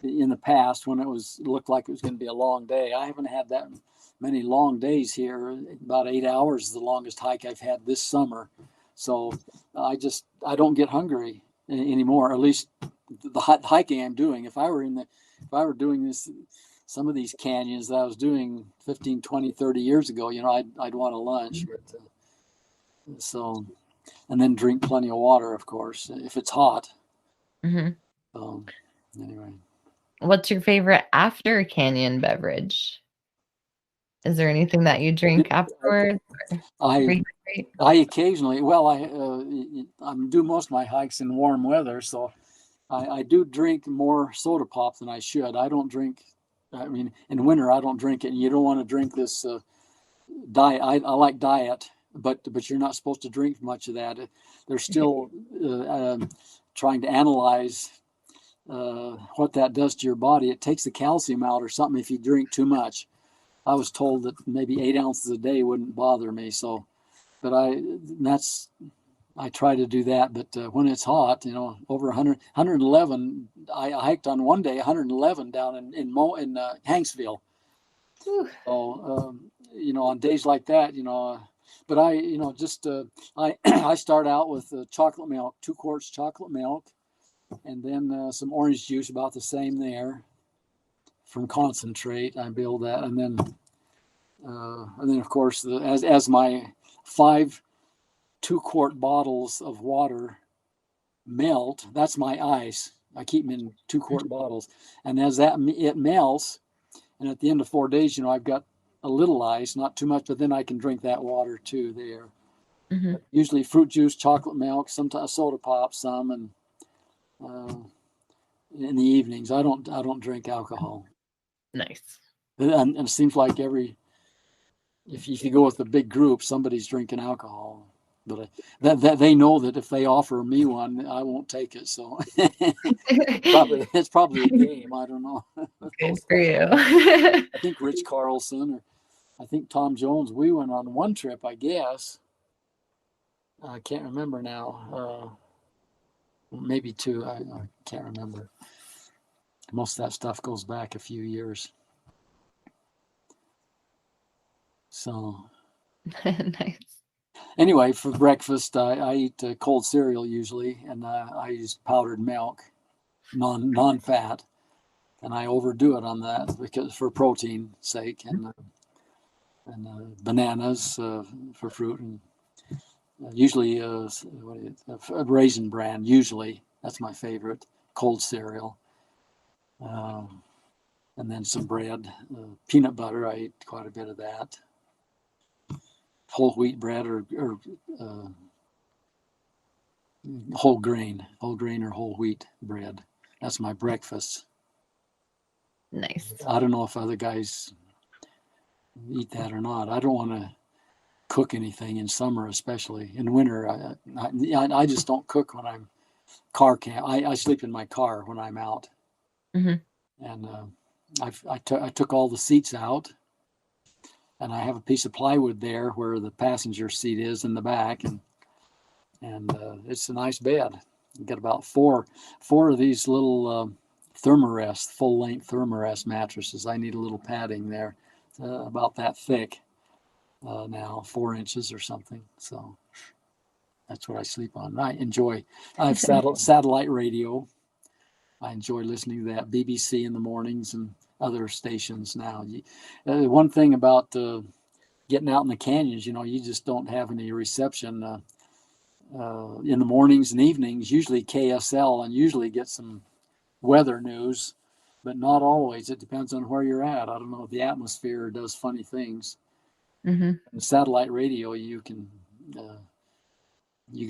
in the past when it looked like it was going to be a long day. I haven't had that many long days here. About 8 hours is the longest hike I've had this summer. So I don't get hungry anymore, at least the hiking I'm doing. If I were doing some of these canyons that I was doing 15, 20, 30 years ago, I'd want a lunch. But, and then drink plenty of water, of course, if it's hot. Mm-hmm. Anyway. What's your favorite after canyon beverage? Is there anything that you drink afterwards? I occasionally, I do most of my hikes in warm weather, so I do drink more soda pop than I should. I don't drink, in winter I don't drink it, and you don't want to drink this diet. I like diet, but you're not supposed to drink much of that. They're still trying to analyze what that does to your body. It takes the calcium out or something if you drink too much. I was told that maybe 8 ounces a day wouldn't bother me. So, but I try to do that. But when it's hot, over 100, 111, I hiked on one day 111 down in Hanksville. So, on days like that, but I start out with chocolate milk, 2 quarts chocolate milk, and then some orange juice, about the same there. From concentrate, I build that, and then of course, as my 5 2-quart bottles of water melt, that's my ice. I keep them in 2-quart bottles, and as it melts, and at the end of 4 days, I've got a little ice, not too much, but then I can drink that water too there. Mm-hmm. Usually fruit juice, chocolate milk, sometimes soda pop, some, and in the evenings, I don't drink alcohol. Nice. And it seems like if you go with a big group, somebody's drinking alcohol. But that they know that if they offer me one, I won't take it. So it's probably a game. I don't know. Good for you. I think Rich Carlson or I think Tom Jones, we went on one trip, I guess. I can't remember now. Maybe 2. I can't remember. Most of that stuff goes back a few years. So nice. Anyway, for breakfast, I eat cold cereal usually, and I use powdered milk. non-fat, and I overdo it on that because for protein sake, and bananas for fruit, and usually a Raisin Bran. Usually that's my favorite cold cereal, and then some bread, peanut butter. I eat quite a bit of that. Whole wheat bread or whole grain or whole wheat bread. That's my breakfast. Nice. I don't know if other guys eat that or not. I don't want to cook anything in summer, especially in winter. I just don't cook when I'm car camp. I sleep in my car when I'm out. Mm-hmm. And I took all the seats out, and I have a piece of plywood there where the passenger seat is in the back, and it's a nice bed. You get about four of these little Thermarest, full-length Thermarest mattresses. I need a little padding there, about that thick now, 4 inches or something. So that's what I sleep on. I have satellite radio. I enjoy listening to that, BBC in the mornings and other stations now. One thing about getting out in the canyons, you just don't have any reception in the mornings and evenings. Usually KSL, and usually get some weather news, but not always. It depends on where you're at. I don't know, the atmosphere does funny things. Mm-hmm. In satellite radio, you can you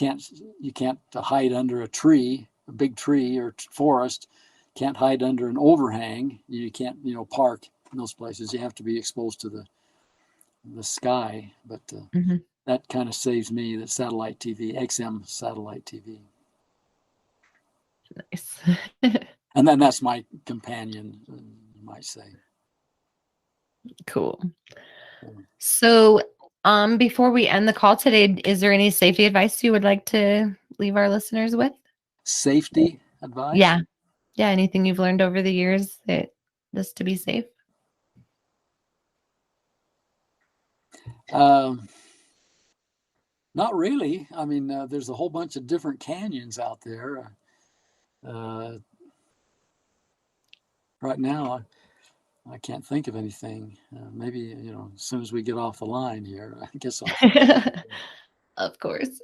can't hide under a tree, a big tree or forest. Can't hide under an overhang. You can't park in those places. You have to be exposed to the sky. But Mm-hmm. that kind of saves me, the satellite TV, XM satellite TV. Nice. And then that's my companion, you might say. Cool. So, before we end the call today, is there any safety advice you would like to leave our listeners with? Safety advice? Yeah. Anything you've learned over the years that just to be safe? Not really. I mean, there's a whole bunch of different canyons out there. Right now, I can't think of anything. Maybe, as soon as we get off the line here, I guess I'll. Of course.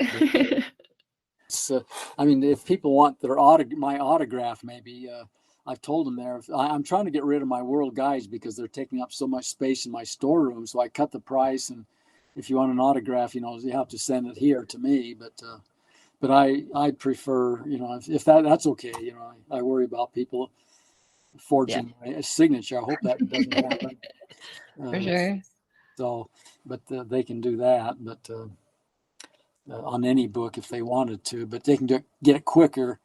I mean, if people want my autograph, maybe I've told them there. I'm trying to get rid of my World Guides because they're taking up so much space in my storeroom. So I cut the price, and if you want an autograph, you have to send it here to me. But I prefer, if that's okay. I worry about people forging a signature. I hope that doesn't happen. For sure. So, but they can do that. But on any book if they wanted to, but they can get it quicker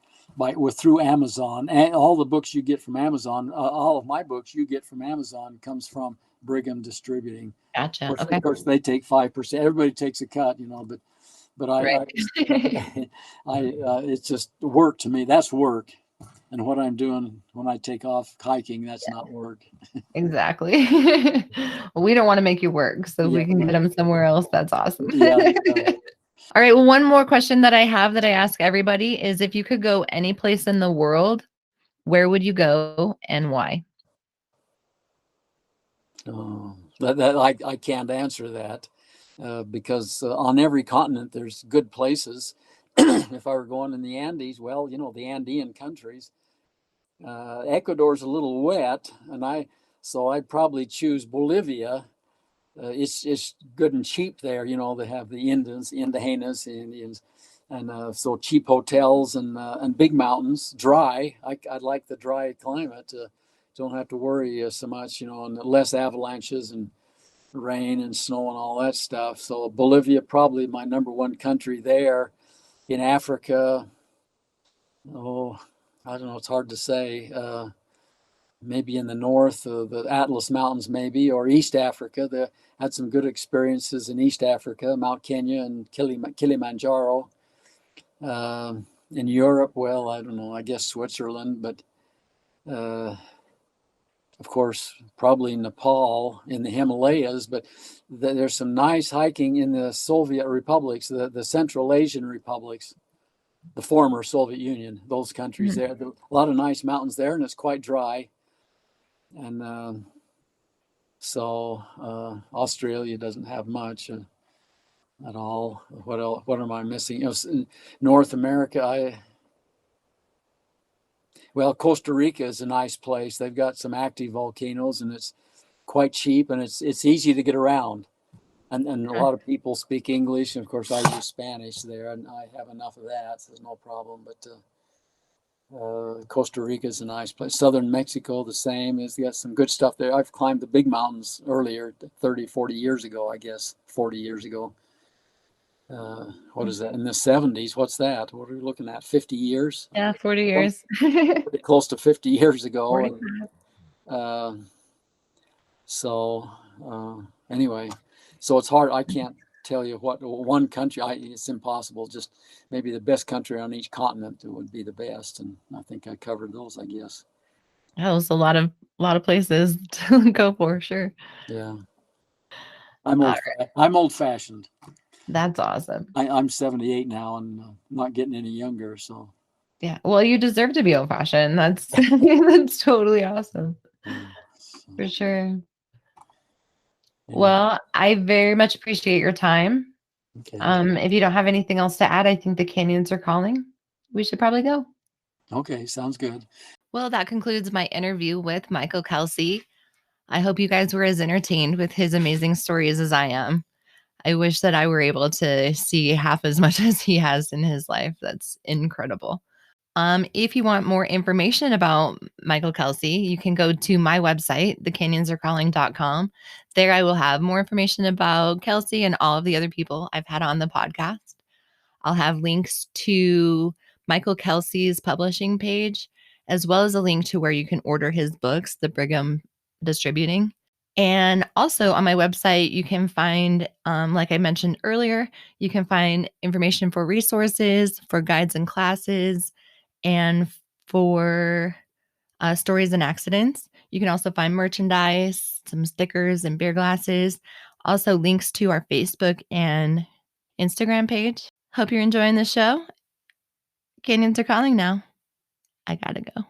through Amazon. And all the books you get from Amazon, all of my books you get from Amazon comes from Brigham Distributing. Gotcha. Of course, they take 5%. Everybody takes a cut, but Right. it's just work to me. That's work. And what I'm doing when I take off hiking, that's not work. Exactly. Well, we don't want to make you work, so if we can get them somewhere else, that's awesome. Yeah. All right. Well, one more question that I have that I ask everybody is, if you could go any place in the world, where would you go and why? I can't answer that because on every continent there's good places. If I were going in the Andes, well, the Andean countries, Ecuador's a little wet, so I'd probably choose Bolivia. It's good and cheap there. They have the Indians, Indians, and so cheap hotels and big mountains, dry. I like the dry climate. Don't have to worry so much, and less avalanches and rain and snow and all that stuff. So Bolivia, probably my number one country there. In Africa, I don't know, it's hard to say. Maybe in the north, the Atlas Mountains, maybe, or East Africa. They had some good experiences in East Africa, Mount Kenya and Kilimanjaro. In Europe, well, I don't know, I guess Switzerland, but of course, probably Nepal in the Himalayas. But there's some nice hiking in the Soviet republics, the Central Asian republics. the former Soviet Union, those countries there. A lot of nice mountains there, and it's quite dry. And so Australia doesn't have much at all. What else? What am I missing? In North America, Costa Rica is a nice place. They've got some active volcanoes, and it's quite cheap, and it's easy to get around. And a lot of people speak English, and of course I use Spanish there, and I have enough of that, so there's no problem. But Costa Rica is a nice place. Southern Mexico, the same. It's got some good stuff there. I've climbed the big mountains earlier, 30, 40 years ago, I guess, 40 years ago. What is that? In the 70s, what's that? What are we looking at? 50 years? Yeah, 40 years. Pretty close to 50 years ago. 45. Anyway, so it's hard. I can't tell you what one country. It's impossible. Just maybe the best country on each continent would be the best, and I think I covered those, I guess. That was a lot of places to go for, sure. Yeah, I'm old-fashioned. That's awesome. I'm 78 now, and not getting any younger. So yeah, well, you deserve to be old-fashioned. That's that's totally awesome, for sure. Well, I very much appreciate your time. Okay. If you don't have anything else to add, I think the canyons are calling. We should probably go. Okay, sounds good. Well, that concludes my interview with Michael Kelsey. I hope you guys were as entertained with his amazing stories as I am. I wish that I were able to see half as much as he has in his life. That's incredible. If you want more information about Michael Kelsey, you can go to my website, thecanyonsarecalling.com. There I will have more information about Kelsey and all of the other people I've had on the podcast. I'll have links to Michael Kelsey's publishing page, as well as a link to where you can order his books, the Brigham Distributing. And also on my website, you can find, like I mentioned earlier, you can find information for resources, for guides and classes, and for stories and accidents. You can also find merchandise, some stickers and beer glasses, also links to our Facebook and Instagram page. Hope you're enjoying the show. Canyons are calling now. I gotta go.